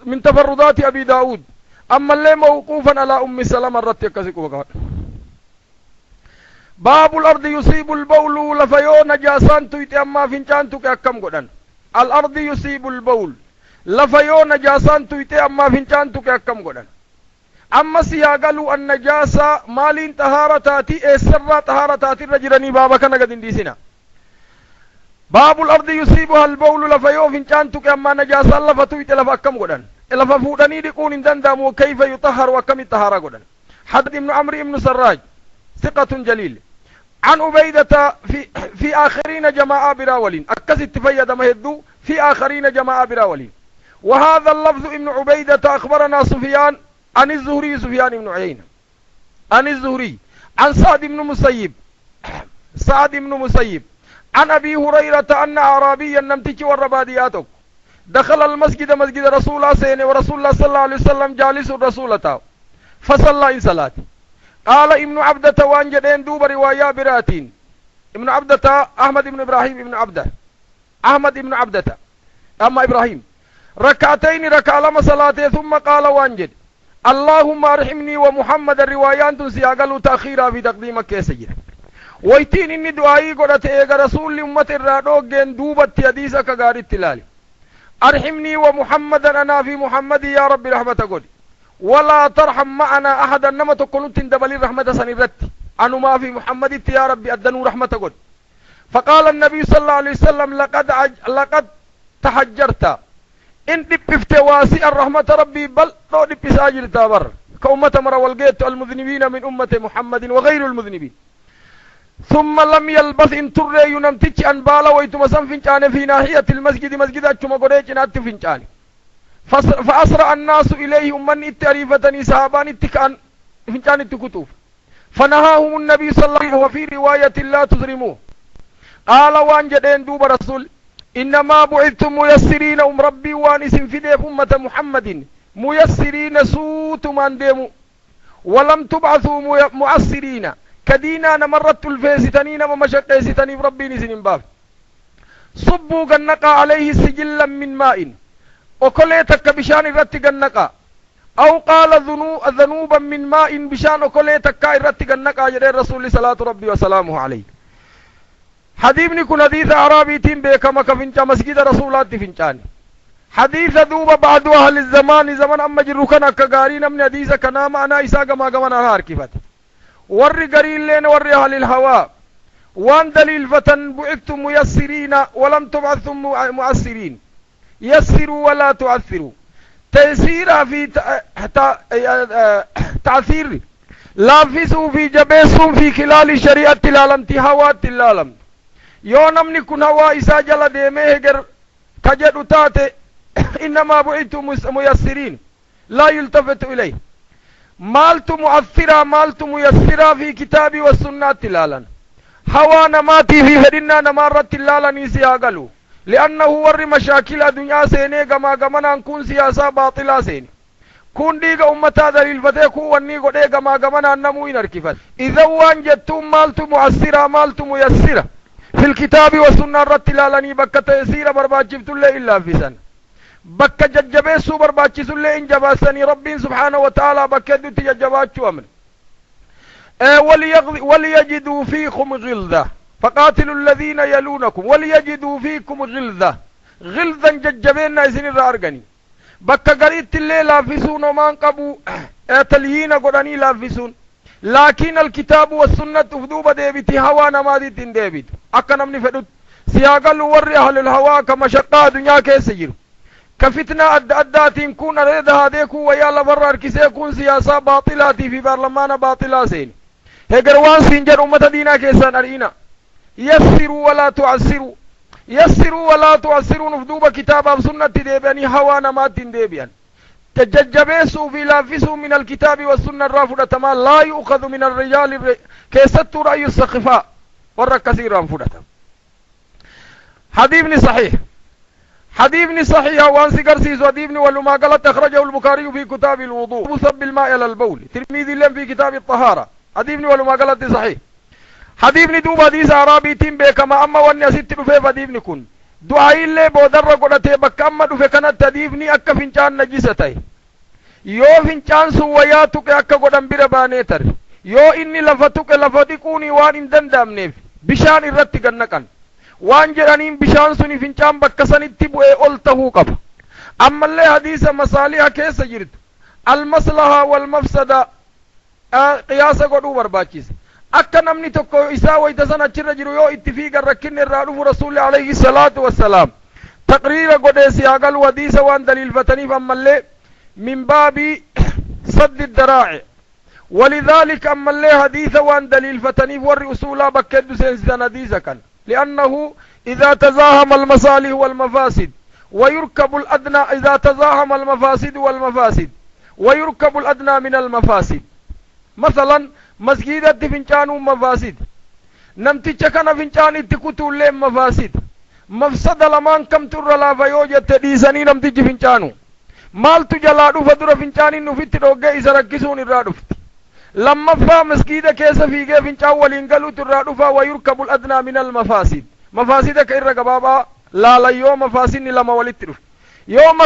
من تفردات أبي داود أما اللي موقوفا على أم سلمة رد يكسكو وقال باب الأرض يصيب البول لفيو نجاسان تويتي أما فنجان توك أكم قدن الأرض يصيب البول لفيو نجاسان تويتي أما فنجان توك أكم قدن أما سياقلوا النجاسة مالين طهارتاتي سر طهارتاتي رجراني بابا كان قد انديسنا باب الأرض يصيبها البول لفيو فنجان توك أما نجاسان لفتويتي لفا أكم قدن لففودني ديكون اندندام وكيف يطهر وكم الطهارة قدن حدث ابن عمرو بن سراج ثقة جليل عن عبيدة في آخرين جماعة براولين أكست تفيد مهدو في آخرين جماعة براولين وهذا اللفظ ابن عبيدة أخبرنا سفيان عن الزهري سفيان بن عيينة عن الزهري عن سعد بن مسيب عن أبي هريرة أن أعرابيا نمتك والربادياتك دخل المسجد مسجد رسول الله سيني ورسول الله صلى الله عليه وسلم جالس الرسولة فصلى إن صلاة قال ابن عبدة وانجدين دوب رواية براتين ابن عبدة أحمد ابن إبراهيم ابن عبدة أحمد ابن عبدة أما إبراهيم ركعتين ركع لما صلاته ثم قال وانجد اللهم ارحمني ومحمد الروايات سياقلوا تأخيرا في تقديمك كيسجر ويتين إني دعائي قرأت إيقا رسول أمة الرادوك جين دوبت يديسة كغاري التلالي ارحمني ومحمدا أنا في محمد يا رب رحمة قولي ولا ترحم معنا أحدا نما تقولون تندبلي رحمة سنرت أنو ما في محمد يا رب أدنو رحمة قولي فقال النبي صلى الله عليه وسلم لقد تحجرت إن دبفت واسع الرحمة ربي بل لو دب ساجر تابر كأمة مر والقيت المذنبين من أمة محمد وغير المذنبين ثم لم يلبث ان ترى ينمتج ان بالا ويتم فنجان في ناحية المسجد مسجد اتشم قريش نات فنجان فأسرع الناس إليه من التعريفة صحابان اتكان فنجان التكتوف فنهاهم النبي صلى الله عليه وسلم وفي رواية لا تظلموه قال وان جدين دوب رسول إنما بعثتم ميسرين ربي وانس في ديف أمة محمد ميسرين سوت من ديمو ولم تبعثوا معسرين كدينا نمرت الفيستنين ومشقيستنين ربي نسنين باب صبوا قنقا عليه سجلا من ماء وكليتك بشان رت قنقا أو قال ذنوبا من ماء بشان وكليتك رت قنقا جري الرسول صلاة ربي وسلامه عليه حديثني كن حديث عربي تيم بكما كفنجا مسجد رسولات فنجاني حديث دوبا بعد أهل الزمان زمن أما جروكنا كغارين من حديث كنام أنا إساق ما قمنا هاركفت ور قرين لين ور أهل الهواء وان دليل فتن بعثتم ميسرين ولم تبعثم مؤسرين يسروا ولا تعثروا تيسيرا في تعثير لافسوا في جبسهم في خلال شريعة العالم تهوات العالم yoo namni kun hawaa isaa jala deemee heger ka jedhu taate innamaa bu'itu muyassiriin laa yultafatu ilayh maaltu mu'assiraa maaltu muyassiraa fi kitaabii wassunnaatti ilaalan hawaa namaatii fi fedhinnaa namaa irratti ilaalanii si haa galu li'annahu warri mashaakila adunyaa seenee gamaa gamanaan kun siyaasaa baaxilaa seeni kun dhiiga ummataa daliilfatee kun wanni godhee gamaa gamanaan namuu hin harkifate idan waan jettuun maaltu mu'assiraa maaltu muyassira في الكتاب والسنة رت لالني بك تيسير برباجبت الله إلا في سن بك ججبسو برباجس الله إن جباسني ربي سبحانه وتعالى بك دت ججبات أمن وليجدوا فيكم غلظة فقاتلوا الذين يلونكم وليجدوا فيكم غلظة غلظا ججبين إذن الرارغني بك قريت الله لافسون ومان قبو تليين قراني لافسون لكن الكتاب والسنة تفدوب ديبتي هوا نمادي تنديبت أكنا من فدود سياقل وري أهل الهوا كمشقا دنيا كيسجر كفتنا أداتين كون ريدها ديكو ويالا برار كيسيكون سياسة باطلاتي في برلمان باطلاسين هجروان سنجر أمة دينا كيسان أرينا يسروا ولا تعسروا يسروا ولا تعسروا نفدوب كتاب سنة ديباني هوا نماد تنديبيان تججبسوا في لافسوا من الكتاب والسنة الرافضة تما لا يؤخذ من الرجال كيست رأي السخفاء ورى كثيرا فرطا حديثني صحيح وان سيقرسيس وديبني ولما قالت أخرجه البخاري في كتاب الوضوء وصب الماء على البول ترمذي لم في كتاب الطهارة حديثني ولما قالت صحيح حديثني دوب حديث عربي تيم بكما أما واني ست رفيف حديثني كن دعائي اللي بودر قدته بك أما دفكنا تديفني أكا فنجان نجيستي yoo fincaan sun wayyaa tuqe akka godhan bira baanee tar yoo inni lafa tuqe lafa dhiquuni waan hin danda'amneef bishaan irratti gannaqan waan jedhaniin bishaan suni fincaan bakka sanitti bu'ee ol tahuu qaba ammallee hadiisa masaaliha keessa jirtu almaslaha walmafsada qiyaasa godhuu barbaachisa akka namni tokko isaa wayta san achirra jiru yoo itti fiigan rakkinni irraa dhufu rasuulli alayhi salaatu wassalaam taqriira godhee siyaa galu hadiisa waan daliilfataniif ammallee من باب صد الدراعي ولذلك أما اللي حديث وان دليل فتنيف والرسول بكد سنسان حديثا كان لأنه إذا تزاهم المصالح والمفاسد ويركب الأدنى إذا تزاهم المفاسد والمفاسد ويركب الأدنى من المفاسد مثلا مسجد فنجان مفاسد نمتج كان فنجان تكتو لهم مفاسد مفسد لمان كم تر لا فيوجد تديساني نمتج فنجانو maaltu jalaa dhufa dura fincaaniin nufitti dhoggee isa rakkisuun irraa dhufti لما فا مسجد كيس في جيف انشاول ينقلوا ترادفا ويركب الأدنى من المفاسد مفاسد كإرى قبابا لا لا يوم مفاسد لما ولترف يوم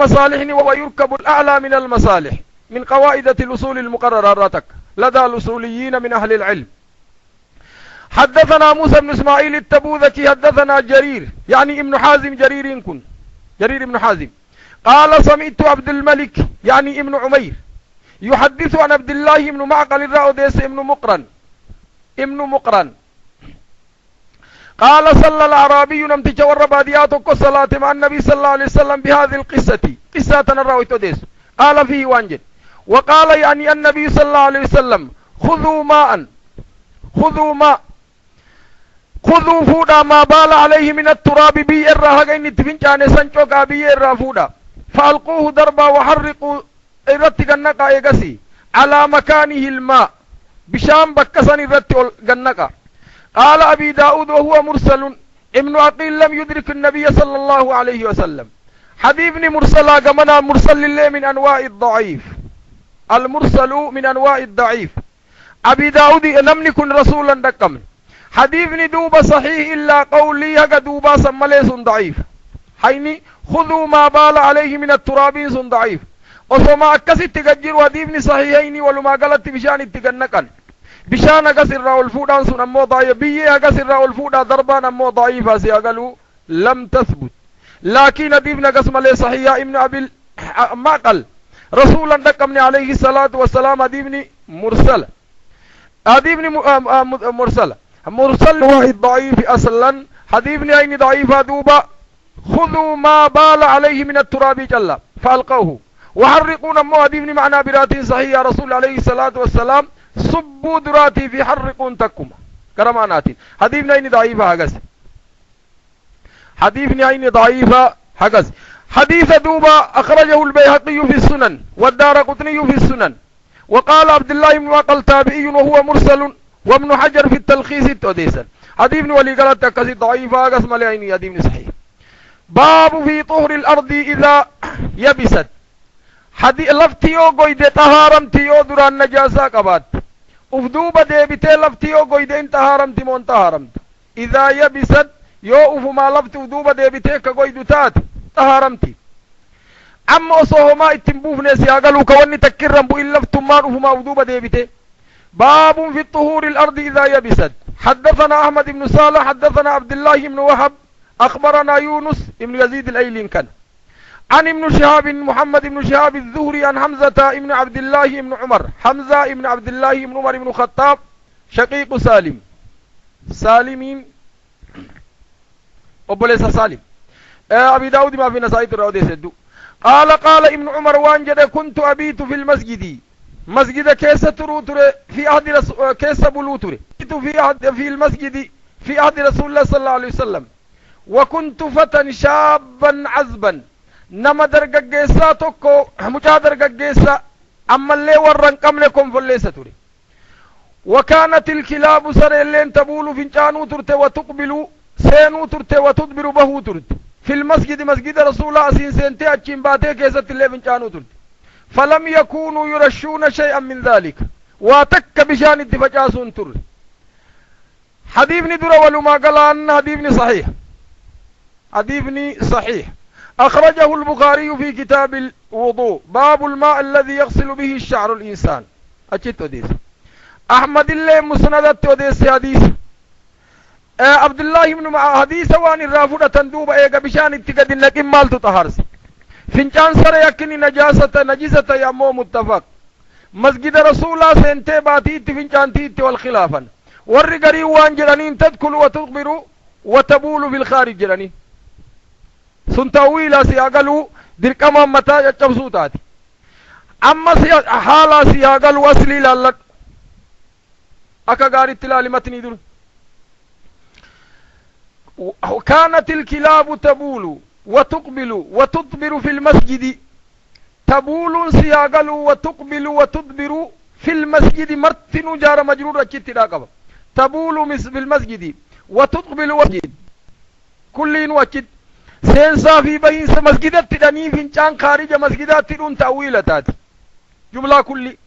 مصالحني ويركب الأعلى من المصالح من قواعد الأصول المقرراتك لدى الأصوليين من أهل العلم. حدثنا موسى بن إسماعيل التبوذكي حدثنا جرير يعني ابن حازم جرير ابن حازم قال سمعت عبد الملك يعني ابن عمير يحدث عن عبد الله بن معقل الرأوديس ابن مقرن قال صلى الأعرابي نمتج والرباديات الصلاة مع النبي صلى الله عليه وسلم بهذه القصة قصة الرأوديس قال فيه وانجد وقال يعني النبي صلى الله عليه وسلم خذوا خذوا فودا ما بال عليه من التراب بي الرهقين تفنجان سنچوكا بي الرافودا فألقوه دربا وحرقوا irratti gannaqa eegasi ala makanihi alma bishaan bakka san irratti ol gannaqa قال أبي داود وهو مرسل ابن عقيل لم يدرك النبي صلى الله عليه وسلم حبيبني مرسلا كمنا مرسل الله من أنواع الضعيف المرسل من أنواع الضعيف أبي داود لم يكن رسولا دكم حبيبني دوب صحيح إلا قولي هكا دوبا سمليس ضعيف حيني خذوا ما بال عليه من الترابين ضعيف وصما أكسي تقجر حبيبني صحيحين ولما قلت بشان اتقنقا بشان أكسر رأول فودان سن أمو ضعيف بيه أكسر رأول فودا دربان أمو ضعيفة سيقلوا لم تثبت لكن حبيبنا قسم لي صحيح ابن أبي معقل رسولا دكمني عليه الصلاة والسلام حبيبني مرسل حبيبني مرسل واحد ضعيف أصلا حبيبني أين ضعيفة دوبا خذوا ما بال عليه من التراب جل فألقوه وحرقون أمو حبيبني معنا براتين صحيح يا رسول عليه الصلاة والسلام صبوا دراتي في حرقون تكما كرمانات حديثنا أين ضعيفة هكذا حديثنا أين ضعيفة هكذا حديث دوبا أخرجه البيهقي في السنن والدارقطني في السنن وقال عبد الله بن معقل تابعي وهو مرسل وابن حجر في التلخيص التوديسا حديثنا ولي قالت كذا ضعيفة هكذا مليين حديثنا صحيح. باب في طهر الأرض إذا يبست لفتيو قويدة طهارمتيو دران نجاسة قبات افدوبة ديبتي لفتيو قويدة انتهارمتي مونتهارمت إذا يبست يو افما لفت افدوبة ديبتي كقويدو تات طهارمتي أما أصوهما اتنبوف نسي أقلوا كواني تكرم بو إلا فتمان افما افدوبة ديبتي. باب في طهور الأرض إذا يبست حدثنا أحمد بن صالح حدثنا عبد الله بن وهب أخبرنا يونس بن يزيد الأيلين كان عن ابن شهاب محمد بن شهاب الزهري عن حمزة ابن عبد الله بن عمر حمزة ابن عبد الله بن عمر بن خطاب شقيق سالمين أبوليس سالم أبي داود ما في نسائي ترى سدو قال ابن عمر وانجد كنت أبيت في المسجد مسجد كيس تروتر في عهد كيس بلوتر في المسجد في عهد رسول الله صلى الله عليه وسلم وكنت فتى شابا عزبا نما درججيسا توكو مجا درججيسا اما اللي ورن قم لكم فليسه تري وكانت الكلاب سرلين تبول فنجانو ترته وتقبل سينو ترته وتدبر به ترته في المسجد مسجد رسول الله سين سنتي اچين باته كيست اللي فنجانو ترته فلم يكونوا يرشون شيئا من ذلك واتك بشان الدفجاسون تر حديثني در ولما قال ان حديثني صحيح أخرجه البخاري في كتاب الوضوء باب الماء الذي يغسل به الشعر الإنسان أجت وديس أحمد الله مسندت وديس حديث عبد الله بن حديث وان الرافودة تندوب ايقا بشان اتقاد انك مال تطهرس فنجان سر يكني نجسة يمو متفق مسجد رسول الله سنتي باتيت فنجان تيت والخلافا والرقري وان جرانين تدخل وتقبر وتبول في الخارج جرانين سنتاويلا سياقلو درقما متى يتبسو تاتي اما حالا سياقلو اصلي لالك اكا غاري تلالي متني دول وكانت الكلاب تبول وتقبل وتدبر في المسجد تبول سياقلو وتقبل وتدبر في المسجد مرتن جار مجرور اجت راقبا تبول في المسجد وتقبل وجد كلين وجد سينسا في بين مسجدات تدني فنجان خارج مسجدات تدون تأويلتات جملة كلي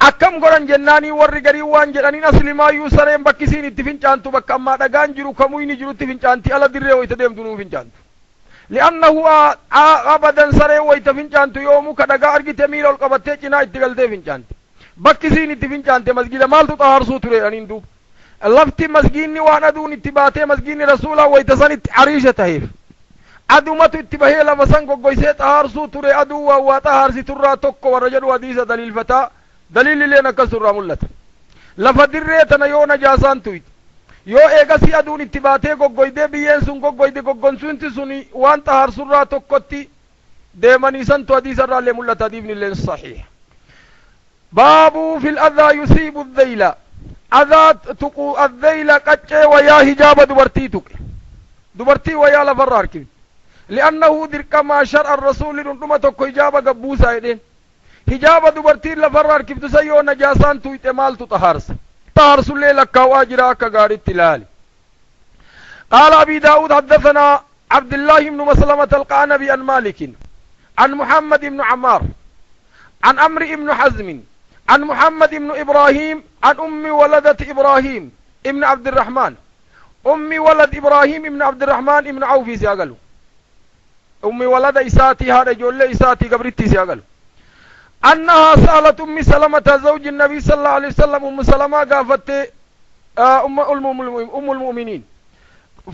akkam godhan jennaanii warri garii waan jedhaniin aslimaayyuu sareen bakki isiin itti fincaantu bakka ammaa dhagaan jiru kamuu inni jirutti fincaanti ala dirree wayta deemtu nuu fincaantu li'annahu abadan sareen wayta fincaantu yoomuu ka dhagaa argite miila ol qabattee cinaa itti galtee fincaanti bakki isiin itti fincaante masgida maaltu xahaarsuu ture jedhaniin duuba lafti masgiinni waan aduun itti baatee masgiinni rasuulaa wayta san itti ariisha taheef adumatu itti bahee lafa san goggoysee xahaarsuu ture aduu waa xahaarsiturraa tokko warra jedhu hadiisa daliilfataa daliililleen akkasurraa mul'ata lafa dirree tana yoo najaasaan tuyte yoo eegasii aduun itti baatee goggoydee biyyeen sun goggoyde goggonsuunti suni waan xahaarsurraa tokkotti deemanii santu hadiisarraallee mul'ata hadiifnilleen saxiiha baabu fil adhaa yusiibu dhayla adhaa tuqu addayla qaccee wayaa hijaaba dubartii tuqe dubartii wayaa lafarra harkifte li'annahu dirqamaa shar'a rasuuli dhundhuma tokko hijaaba gabbuusaa jedheen hijaaba dubartiin lafarra harkiftu san yoo najaasaan tuyxe maaltu xahaarsa xahaarsullee lakkaawaa jira akka gaaritti ilaali قال أبي داود حدثنا عبد الله بن مسلمة القعنبي عن مالك عن محمد بن عمار عن عمرو بن حزم عن محمد بن إبراهيم عن ولدة إبراهيم ابن عبد الرحمن ولد إبراهيم ابن عبد الرحمن ابن عوف سيقلوا ولد إساتي هذا جول إساتي قبرتي سيقلوا أنها سألت سلمة زوج النبي صلى الله عليه وسلم سلمة قافت أم المؤمنين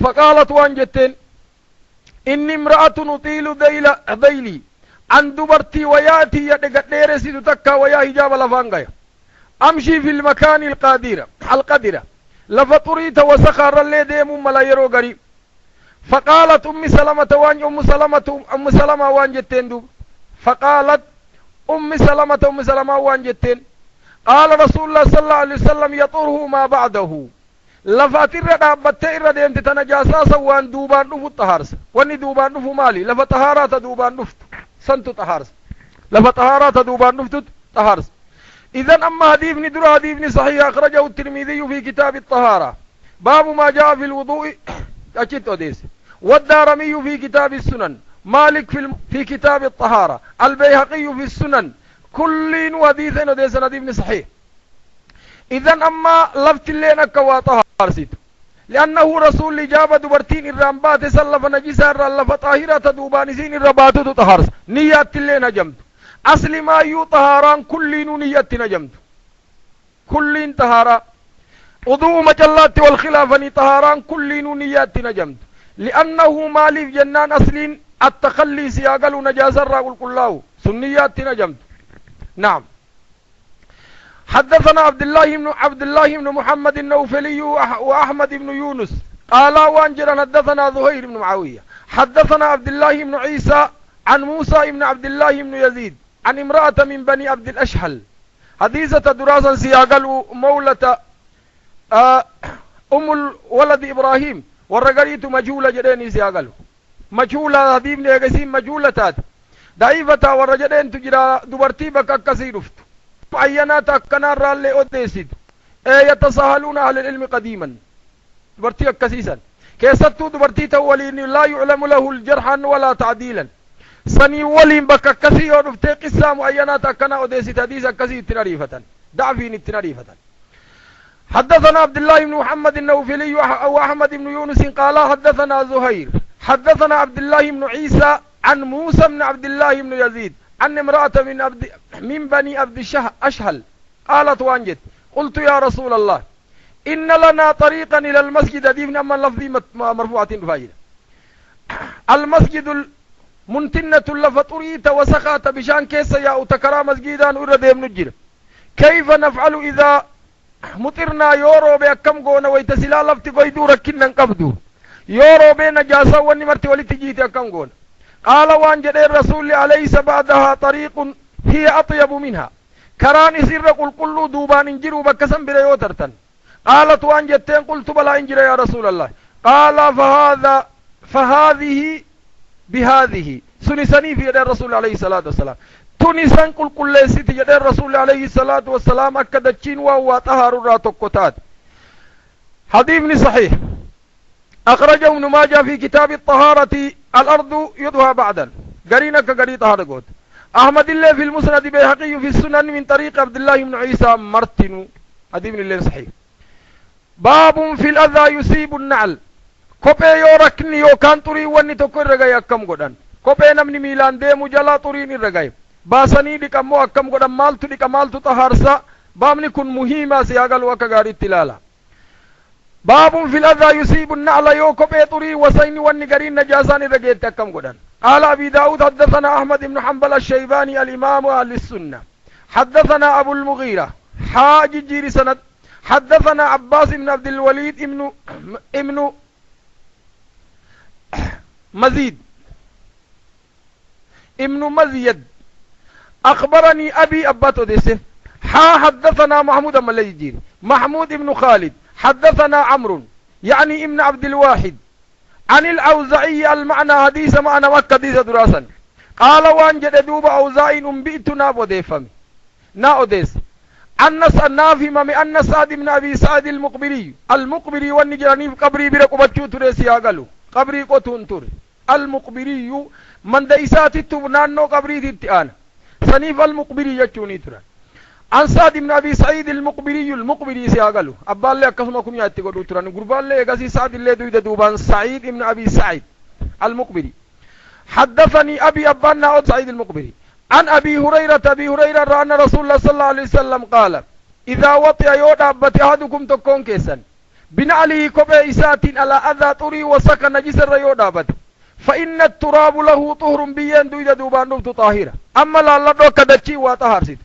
فقالت وانجتين إني امرأة نطيل ذيلي عن دبرتي وياتي يدقت ليرسي تتكا ويا هجاب لفانغايا أمشي في المكان القدرة لفطريت وسخر اللي ديم ملا يرو قريب فقالت أم سلمة وانجتين دوب فقالت أم سلمة وانجتين قال رسول الله صلى الله عليه وسلم يطره ما بعده لفاتر دابتة ديمت تنجاساسا وان دوبان نفو الطهارس واني دوبان نفو مالي لفتهارات دوبان نفت سنتو طهارس لفتهارات دوبان نفت طهارس إذن أما هديفني صحيح أخرجه الترمذي في كتاب الطهارة باب ما جاء في الوضوء أكيد أديس والدارمي في كتاب السنن مالك في كتاب الطهارة البيهقي في السنن كل وديث أديس هديفني صحيح إذن أما لفت لنا كواطهارسيت لأنه رسول إجابة دبرتين الرامبات سلف نجيسا الرلف طاهرة دوبانسين الرباتو طهارس نيات لنا جمد أصل ما يو طهاران كلين نيات نجمد كلين طهارة وضوء مجلات والخلافة طهاران كلين نيات نجمد لأنه مالي جنان أصلين التخلي سياقل نجاسا راقل كله سنيات نجمد نعم حدثنا عبد الله بن محمد النوفلي وأحمد بن يونس قال وانجر حدثنا زهير بن معاوية حدثنا عبد الله بن عيسى عن موسى بن عبد الله بن يزيد عن امرأة من بني عبد الأشهل حديثة دراسا سياقل مولة ولد إبراهيم والرقريت مجهولة جدين سياقل مجهولة هذه من يقسيم مجهولتات ضعيفة والرجلين تجرى دبرتي بك كثير معينات أكنار رالي أديسد يتساهلون أهل العلم قديما دبرتي كثيسا كيستو دبرتي تولين لا يعلم له الجرحا ولا تعديلا سني ولين بك كثير نفتي قصة معينات أكنا أديسد حديثا كثير تنريفة دعفين تنريفة حدثنا عبد الله بن محمد النوفلي وأحمد بن يونس قال حدثنا زهير حدثنا عبد الله بن عيسى عن موسى بن عبد الله بن يزيد عن امرأة من بني عبد أشهل قالت وانجت قلت يا رسول الله إن لنا طريقا إلى المسجد ديفنا من لفظي مرفوعة فاجدة المسجد المنتنة لفطريت وسخات بشان كيس يا أتكرا مسجدان أرد نجر كيف نفعل إذا مطرنا يورو بأكم قونا ويتسلا لفت قيدو ركنا قبدو يورو بين جاسا ونمرت ولتجيت أكم قونا قال وانجد الرسول ليس بعدها طريق هي أطيب منها كران سر قل كل دوبان انجروا بكسن بريوترتن قالت وانجدتين قلت بلا انجر يا رسول الله قال فهذه بهذه سنسني في يد الرسول عليه الصلاة والسلام تنسان قل كل سيت يد الرسول عليه الصلاة والسلام أكدتشين وهو طهار الراتقتات حديث صحيح أخرجه ابن ماجه في كتاب الطهارة الأرض يدها بعدا قرينك قري طهارة قوت أحمد الله في المسند بيهقي في السنن من طريق عبد الله بن عيسى مرتن حديث من الله صحيح. باب في الأذى يصيب النعل كوبي يوركني يو كان طري وني تكر رغاي أكم غدان كوبي نمني ميلان دي مجلا طريني رغاي باسني دي كمو أكم غدان مالتو دي كمالتو تهارسا بامني كن مهمة سياغل وكغاري تلالا. باب في الأذى يصيب النعل يو كوبي طري وسيني وني غرين نجاساني رغاي تكم غدان. قال أبي داود حدثنا أحمد بن حنبل الشيباني الإمام أهل السنة حدثنا أبو المغيرة حاج جيري سند حدثنا عباس بن عبد الوليد ابن مزيد ابن مزيد أخبرني أبي أباتو ديسه حدثنا محمود بن الجيري محمود بن خالد حدثنا عمرو يعني ابن عبد الواحد عن الأوزعي المعنى حديث معنى مكة حديث دراسا قال وان جد دوب أوزعي انبئتنا بوديفم نا أديس أنس النافم من أن سعد بن أبي سعد المقبري والنجراني في قبري برقبتشو تريسي أغلو قبري قطون تري المقبري من ديسات التبنانو قبري تتآن سنيف المقبري يجوني ترى عن سعد بن أبي سعيد المقبري سياغلو أبالي أكسمكم يأتي قدو ترى قربالي يقسي سعد اللي دويد دوبان سعيد بن أبي سعيد المقبري حدثني أبي أبانا سعيد المقبري عن أبي هريرة أن رسول الله صلى الله عليه وسلم قال إذا وطئ يودا أبت أحدكم تكون كيسا بنعله كبه إسات على أذى طري وسكن نجس الريودا أبت فإن التراب له طهر بيان دويد دوبان نبت طاهرة أما لا الله كدتشي وطهر سيد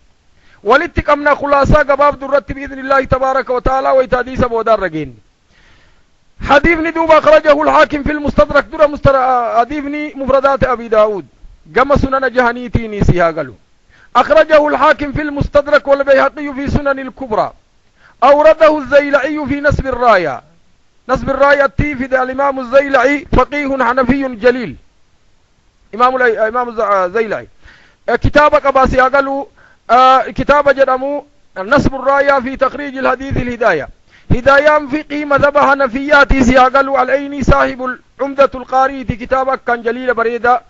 ولتكمنا خلاصة قباب درت بإذن الله تبارك وتعالى ويتاديس بودار رجين. حديث ندوب أخرجه الحاكم في المستدرك حديث مفردات أبي داود قام سنن جهنيتيني سيها قالوا أخرجه الحاكم في المستدرك والبيهقي في سنن الكبرى أورده الزيلعي في نسب الراية التيفي الإمام الزيلعي فقيه حنفي جليل إمام الزيلعي كتاب قباسي قالوا كتاب جرمو نسب الراية في تخريج الحديث الهداية هداية فقه مذهب حنفياتي سياقلوا العيني صاحب العمدة القاري كتابك كان جليل بريدة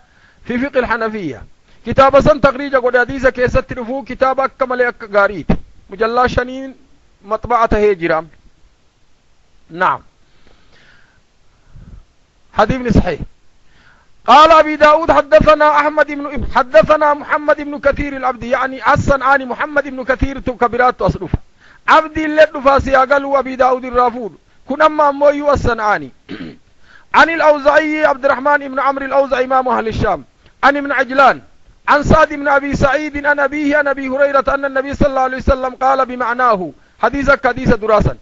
في فقه الحنفية كتاب سن تخريج قد حديث كيسة رفو كتابك كمال قاريت مجلى شنين مطبعة هجرام. نعم حديث صحيح. قال أبي داود حدثنا محمد بن كثير العبد يعني حسن عن محمد بن كثير كبيرات أصرف عبد الله فاسي قالوا أبي داود الرافود كنما مويو السنعاني عن الأوزعي عبد الرحمن بن عمرو الأوزعي إمام أهل الشام عن ابن عجلان عن سعد بن أبي سعيد عن أبيه عن أبي هريرة أن النبي صلى الله عليه وسلم قال بمعناه حديثك حديث دراسا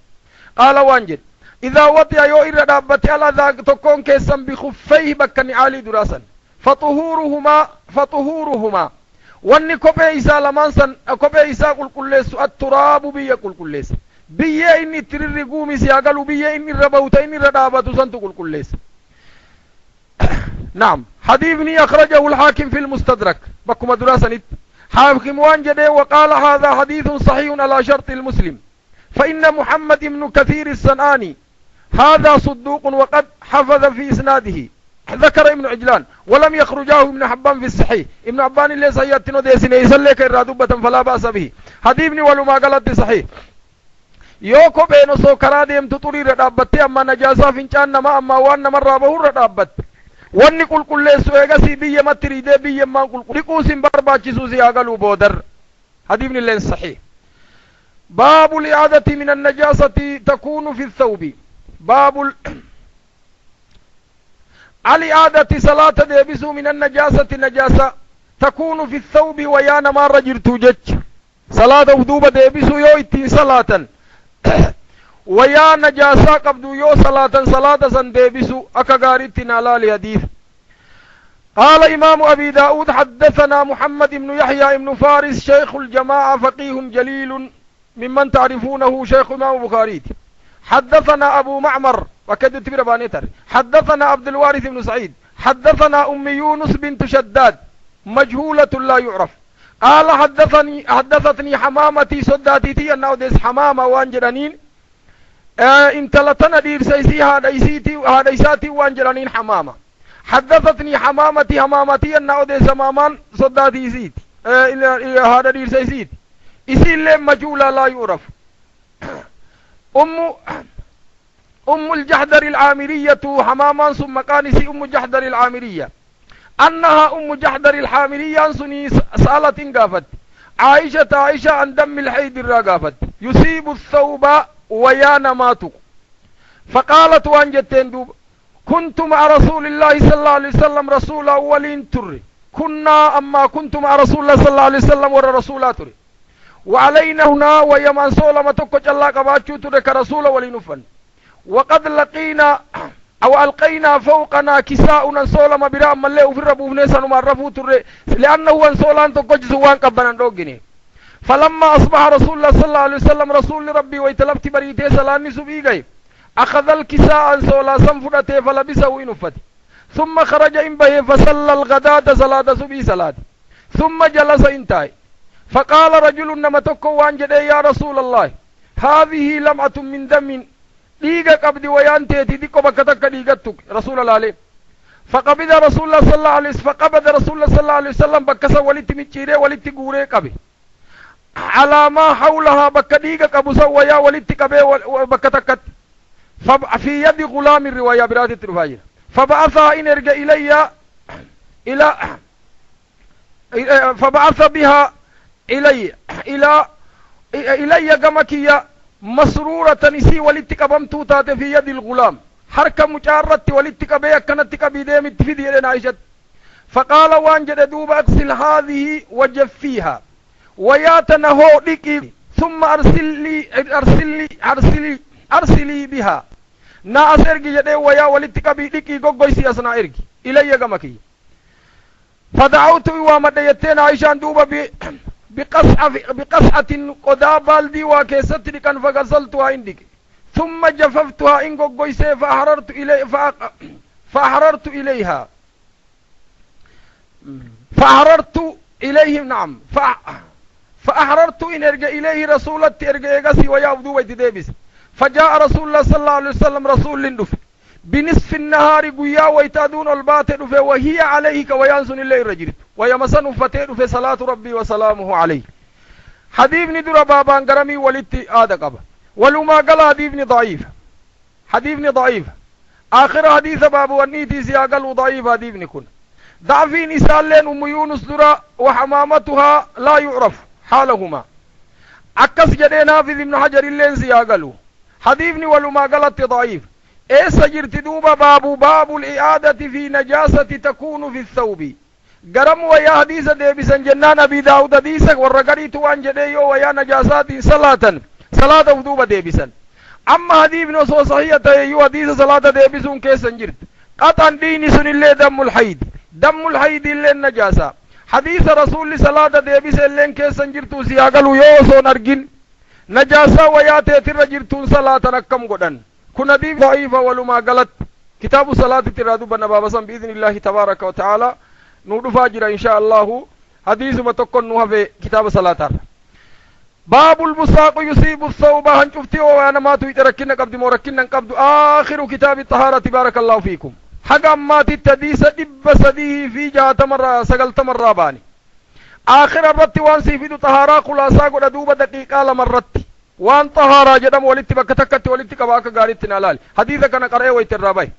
قال وانجد إذا وطئ يو إردابت على ذاك تكون كيسا بخفيه بكني عالي دراسا فطهورهما واني كوبي إسا لمانسا كوبي إسا قل كليس التراب بي قل كليس بي إني تررقومي سياقلوا بي إني ربوت إني ردابت سنتو قل كليس. نعم حديثني أخرجه الحاكم في المستدرك بكم دراسا حاكم وانجده وقال هذا حديث صحيح على شرط المسلم فإن محمد بن كثير السنآني هذا صدوق وقد حفظ في إسناده ذكر ابن عجلان ولم يخرجاه ابن حبان في الصحيح ابن حبان اللي سيأتنو ديسين يسلك الرادوبة فلا بأس به حديثني ولما قالت صحيح يوكو بينو سوكرا ديم تطوري ردابت أما نجاسا فينچان نما أما وان نما رابه ردابت واني قل قل ليسو اغسي بي متري دي بي ما قل قل لقوسين برباچي سوسي آغلو بودر حديثني اللي صحيح. باب الإعادة من النجاسة تكون في الثوب باب الإعادة صلاة ديبسو من النجاسة نجاسة تكون في الثوب ويانا ما رجرتو جج صلاة وذوبة ديبسو يو اتين صلاة ويا نجاسة قبدو يو صلاة سن ديبسو أكاقارت نالال حديث. قال إمام أبي داود حدثنا محمد بن يحيى بن فارس شيخ الجماعة فقيه جليل ممن تعرفونه شيخ إمام بخاري. حدثنا أبو معمر وكد تبير بانيتر حدثنا عبد الوارث بن سعيد حدثنا أم يونس بنت شداد مجهولة لا يعرف قال حدثتني حمامتي صداتي أنه ديس حمامة وانجرانين انتلتنا دير سيسي هاديساتي وانجرانين حمامة حدثتني حمامتي أنه ديس مامان صداتي زيت هذا دير سيسيد إسيل مجهولة لا يعرف أم الجحدر العامرية حماما ثم كانسي أم الجحدر العامرية أنها أم جحدر الحامرية سني سألت قافت عائشة عن دم الحيد الرقافت يصيب الثوب ويانماتك فقالت وانجتين دوب كنت مع رسول الله صلى الله عليه وسلم رسول أولين تري كنا أما كنت مع رسول الله صلى الله عليه وسلم ورسول تري وعلينا هنا ويمان سولما تكو جلا قباتشو تري كرسول أولين فن وقد لقينا أو ألقينا فوقنا كساؤنا سولما براء من له في الربو فنسا نمعرفو تري لأنه أن سولان تكو جزوان قبنا نوغني فلما أصبح رسول الله صلى الله عليه وسلم رسول ربي ويتلبت بريته سلاني سبيغي أخذ الكساء سولا سنفرته فلبسه إنفته ثم خرج إن به فصلى الغداة صلاة سبي صلاة ثم جلس انتهي فقال رجل نما تكو وانجد يا رسول الله هذه لمعة من دم ديغا قبض ويانتي ديكو بكتك ديغتك رسول الله عليه فقبض رسول الله صلى الله عليه وسلم بكسا ولت مچيره ولت غوري قبي على ما حولها بكديغا قبسا ويا ولت قبي بكتكت في يد غلام الرواية برات الترفاية فبعثها إن ارجع إلى فبعث بها إلي قمكية مسرورة نسي ولتقبم توتات في يد الغلام حركة مجارة ولتقبية كانت تقبي ديمت في ديرنا عائشة فقال وانجد دوب أغسل هذه وجفيها وياتنهو لكي ثم أرسلي بها نا أسرقي جده ويا ولتقبي لكي قويسي أسنا إرقي إلي قمكي فدعوت ومديتين عائشان دوب بقصعة قدا بالدي وكيستري كان فغسلتها عندك ثم جففتها إن قويسي فأحررت إليه نعم فأحررت إن ارجع إليه رسولة ارجع يغسي ويابدو ويتدابس فجاء رسول الله صلى الله عليه وسلم رسول لندف بنصف النهار قيا ويتادون الباطل وهي عليه كويانسون الليل رجلت ويمسن فتير في صلاة ربي وسلامه عليه حديث ندر بابان قرمي ولدت آدقب ولما قال حديث ضعيف آخر حديث باب ونيتي سياقل ضعيف حديث نكون ضعفي نسال لين أم يونس درا وحمامتها لا يعرف حالهما عكس جدينا في ابن حجر اللين سياقلو حديثني ولما قالت ضعيف ايه سجرت دوبا باب الإعادة في نجاسة تكون في الثوب قرم ويا حديث ديبسا جنان أبي داود حديثك والرقريت وان جديو ويا نجاسات صلاة ودوبا ديبسا أما حديث نصو صحيحة يو حديث صلاة ديبسون كيسا جرت قطعا ديني سن اللي دم الحيد اللي النجاسة حديث رسول صلاة ديبسا اللي كيسا جرتو سياقلو يوسو نرقين نجاسة وياتي ترجرتون صلاة نكم قدن كن حديث ضعيفة ولما قالت كتاب صلاة ترادو بنبابسا بإذن الله تبارك وتعالى نودو فاجر إن شاء الله حديث ما تكون في كتاب صلاة باب البصاق يصيب الثوب هنشفتي وانا ما تركنا قبض مركنا قبض آخر كتاب الطهارة بارك الله فيكم حقا ما تتديس دب سديه في جهة مرة سقلت مرة باني آخر الرت وان سيفيد طهارة خلاصا قد دوب دقيقة لمرت وان طهارة جدم ولدت بكتكت ولدت كباك قارت نالال حديثة كان قرأي ويترابي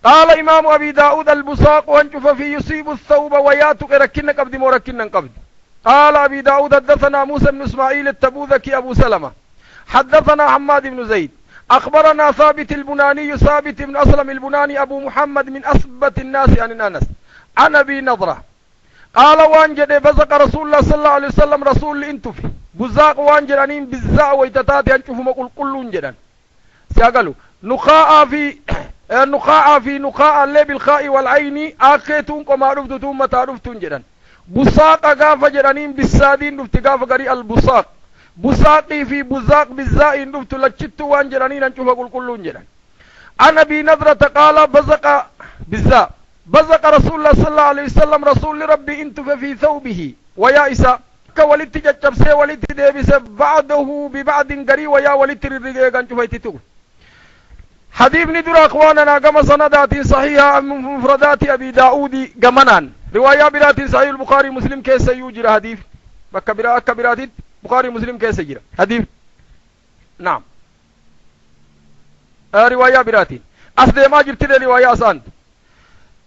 قال إمام أبي داود البصاق وانشف في يصيب الثوب وياتك ركنا قبض مركنا قبض قال أبي داود حدثنا موسى بن إسماعيل التبوذكي أبو سلمة حدثنا حماد بن زيد أخبرنا ثابت البناني ثابت بن أسلم البناني أبو محمد من أثبت الناس عن أنس عن أبي نضرة قال وانجد بزق رسول الله صلى الله عليه وسلم رسول انتفي بزاق وانجد أنين بالزاء ويتتات ينشف مقول كل جدا سيقالوا نخاء في نخاء اللي بالخاء والعين آكيتون كما عرفتون متى عرفتون جدا بساق غاف جرانين بالسادين نفت غاف غري البساق بساقي في بزاق بالزاء نفت لجت وان جرانين نشوف اقول كلون جران انا بنظرة قال بزق بالزاء بزق رسول الله صلى الله عليه وسلم رسول ربي انتف في ثوبه ويا إساء كولدت جتب سي ولدت ديبس بعده ببعد غري ويا ولدت ررقيقان شوفيتتو حديث ندر أخواننا كما سندات صحيحة من مفردات أبي داود جمنان رواية برات صحيح البخاري مسلم كيس يوجد حديث كبرات بخاري مسلم كيس يجرى حديث نعم رواية برات أصل ما جبت رواية أسان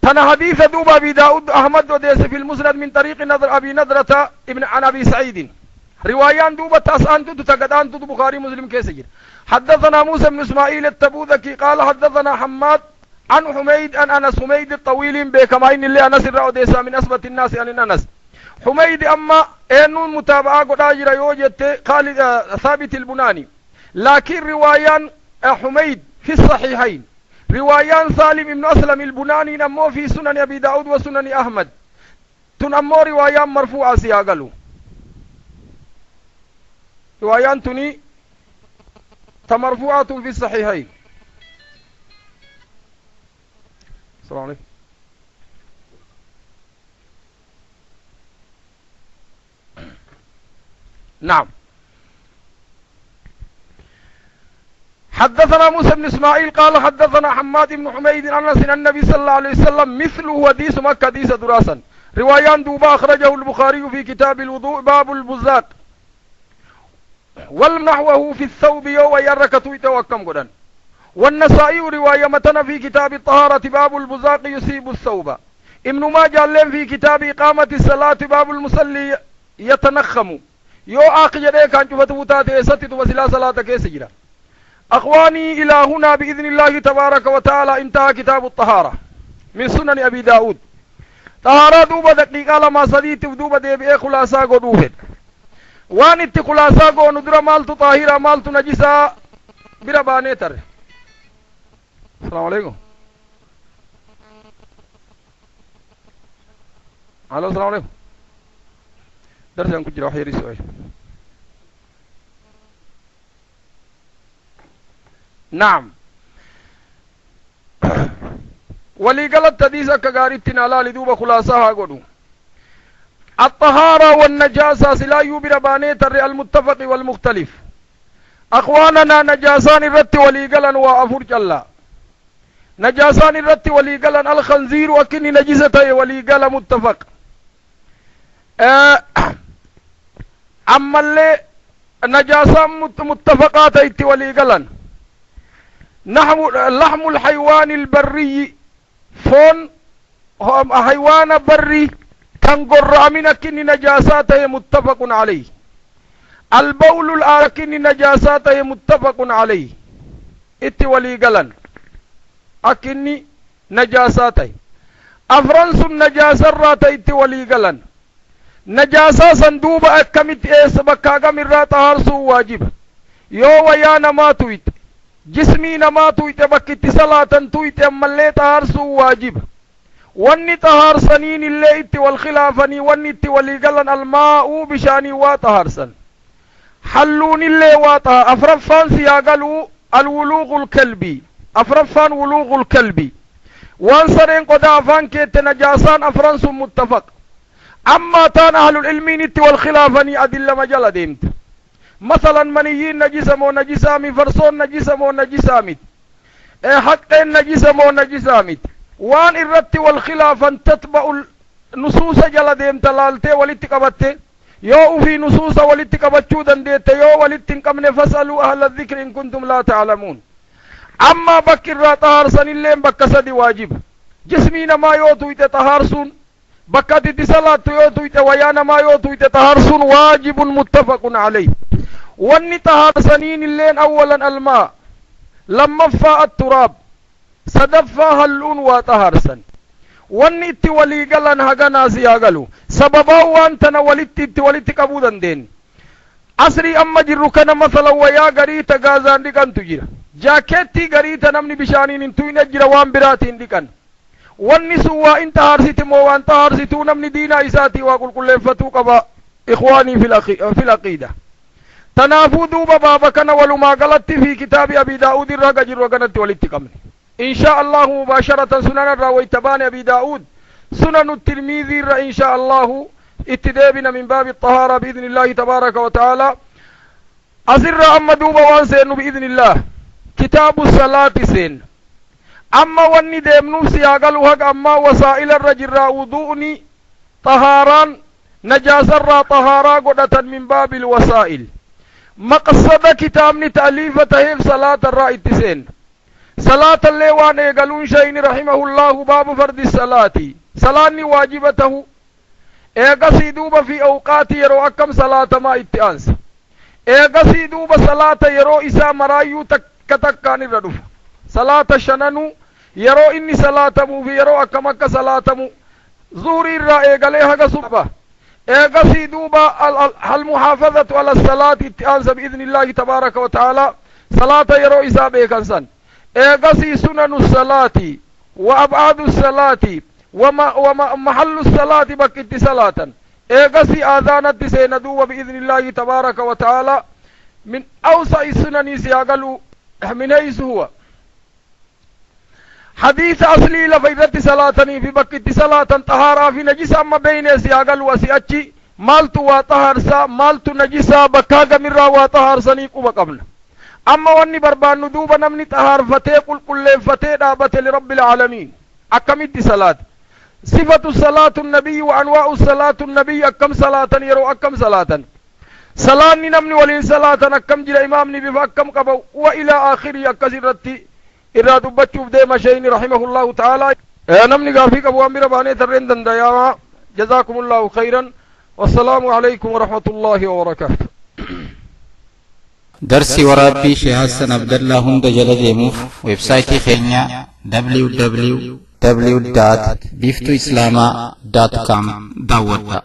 تنا حديث دوب أبي داود أحمد وديس في المسند من طريق نظر أبي نظرة ابن عن أبي سعيد رواية دوب تأسان تتقدان بخاري مسلم كيس يجرى حدثنا موسى بن اسماعيل التبوذكي قال حدثنا حماد عن حميد عن انس حميد الطويل بكماين اللي انس الرؤديسا من اثبت الناس عن انس حميد اما انون متابعه قداجر يوجد قال ثابت البناني لكن روايان حميد في الصحيحين روايان سالم بن اسلم البناني نمو في سنن ابي داود وسنن احمد تنمو روايان مرفوعه سياقلو روايان تني مرفوعة في الصحيحين. السلام عليكم. نعم. حدثنا موسى بن اسماعيل قال حدثنا حماد بن حميد عن انس النبي صلى الله عليه وسلم مثله حديث مكة حديث دراسا روايان دوبا اخرجه البخاري في كتاب الوضوء باب البزاق والنحوه في الثوب يو يركتو يتوكم قدن والنسائي رواية متن في كتاب الطهارة باب البزاق يصيب الثوب ابن ماجه لهم في كتاب إقامة الصلاة باب المصلي يتنخم يو آخ جده كان شفتو تاتي ستت وسلا صلاة كيس جرا أخواني إلى هنا بإذن الله تبارك وتعالى انتهى كتاب الطهارة من سنن أبي داود طهارة دوبة دقيقة لما صديت دوبة دي بإيه خلاصة قدوهد وان itti khulaasaa goonu dura maaltu xaahiraa maaltu najisaa bira baanee tarre assalaamu alaykum alo assalaamu alaykum darsigan ku jira wax yari su-aal nacam waliigalad hadiis akka gaariittin alaali duuba khulaasaa haa godhu الطهارة والنجاسة سلا يوبر بانيتر المتفق والمختلف أخواننا نجاسان الرت وليقلا وأفرج الله نجاسان الرت وليقلا الخنزير وكني نجسته وليقلا متفق أما اللي نجاسة متفقات ايت وليقلا لحم الحيوان البري فون حيوان بري تنقر من كني نجاساته متفق عليه البول الآكن نجاساته متفق عليه ات ولي قلن أكني نجاساته أفرنس النجاسة رات ات ولي قلن نجاسة صندوب أكمت إيس بكاقا من رات هارسو واجب يو ويانا ما تويت جسمي نما تويت بكت صلاة تويت أماليت هارسو واجب واني طهار سنين الليت والخلافني واني تولي قلن الماء بشاني وطهار حلون اللي واطها افرفان سياقلوا الولوغ الكلبي افرفان ولوغ الكلبي وانصرين قدافان كيت نجاسان افرنس متفق اما تان اهل العلمين والخلافني ادل مجال ديمت مثلا منيين نجسمو نجسامي فرسون نجسمو نجسامي حقين نجسمو نجسامي وان الرت والخلافا تتبع النصوص جل ديم تلالتي ولتقبت يو في نصوص ولتقبتشو دنديت يو ولتنقمن فاسألوا أهل الذكر إن كنتم لا تعلمون أما بكر طهار سن اللين بكسد واجب جسمين ما يوتو يتطهارسون بكات اتصالات يوتو يتويانا ما يوتو يتطهارسون واجب متفق عليه واني طهار سنين اللين أولا الماء لما فاء التراب صدفها اللون وطهرسن واني اتولي قلن هغنا سياغلو سببا وانتنا ولدت اتولدت قبودا دين أسري أما جرو كان مثلا ويا غريتا غازان ديكان تجير جاكيتي غريتا نمني بشانين انتوين اجرا وان براتين ديكان واني سوا انت هارسيت مو وانت هارسيتو نمني دينا إساتي وقل كل فتو قبا إخواني في العقيدة تنافو دوبا بابا كان ولما غلطت في كتاب أبي داود الرقا جرو غنت ولدت قمني إن شاء الله مباشرة سنن الرويتبان أبي داود سنن الترمذي إن شاء الله اتدابنا من باب الطهارة بإذن الله تبارك وتعالى أسر أما دوبا وانسين بإذن الله كتاب الصلاة سين أما واني ديمنو سياغلو هق أما وسائل الرجل وضوءني طهاران نجاسر طهارا قدة من باب الوسائل مقصد كتابني تأليف تهيف صلاة الرائد سين صلاة الليوان يقلون شيء رحمه الله باب فرد الصلاة صلاة واجبته ايقسي دوب في اوقات يرو اكم صلاة ما اتئانس ايقسي دوب صلاة يرو اسا مرايو تكتكان ردف صلاة شننو يرو اني صلاة مو في يرو اكم اكا صلاة مو ظهري الرا ايقليها قصبه ايقسي دوب المحافظة على الصلاة اتئانس بإذن الله تبارك وتعالى صلاة يرو اسا بيكنسان ايقسي سنن الصلاة وابعاد الصلاة ومحل الصلاة بكت صلاة ايقسي آذانت سيندو بإذن الله تبارك وتعالى من أوسع السنن سياقلوا من حيث هو حديث أصلي لفيدت صلاتني في بكت صلاة طهارة في نجس أما بين سياقلوا وسيأتي مالت وطهر سا مالت نجسا بكاق من را وطهر سنيق وقبل أما واني بربان ندوب نمني طهار فتي كل فتي دابت لرب العالمين أكمت صلاة صفة الصلاة النبي وأنواع الصلاة النبي أكم صلاة يرو أكم صلاة صلاة نمني ولين صلاة أكم جل إمامني بفأكم قبو وإلى آخر أكسرتي إرادو بچوف دي مشين رحمه الله تعالى نمني قافيك أبو أمير باني ترين دياما جزاكم الله خيرا والسلام عليكم ورحمة الله وبركاته درسي ورابي شيخ حسن عبدالله هند جلد يموف ويب سايتي خينيا www.biftoislama.com داود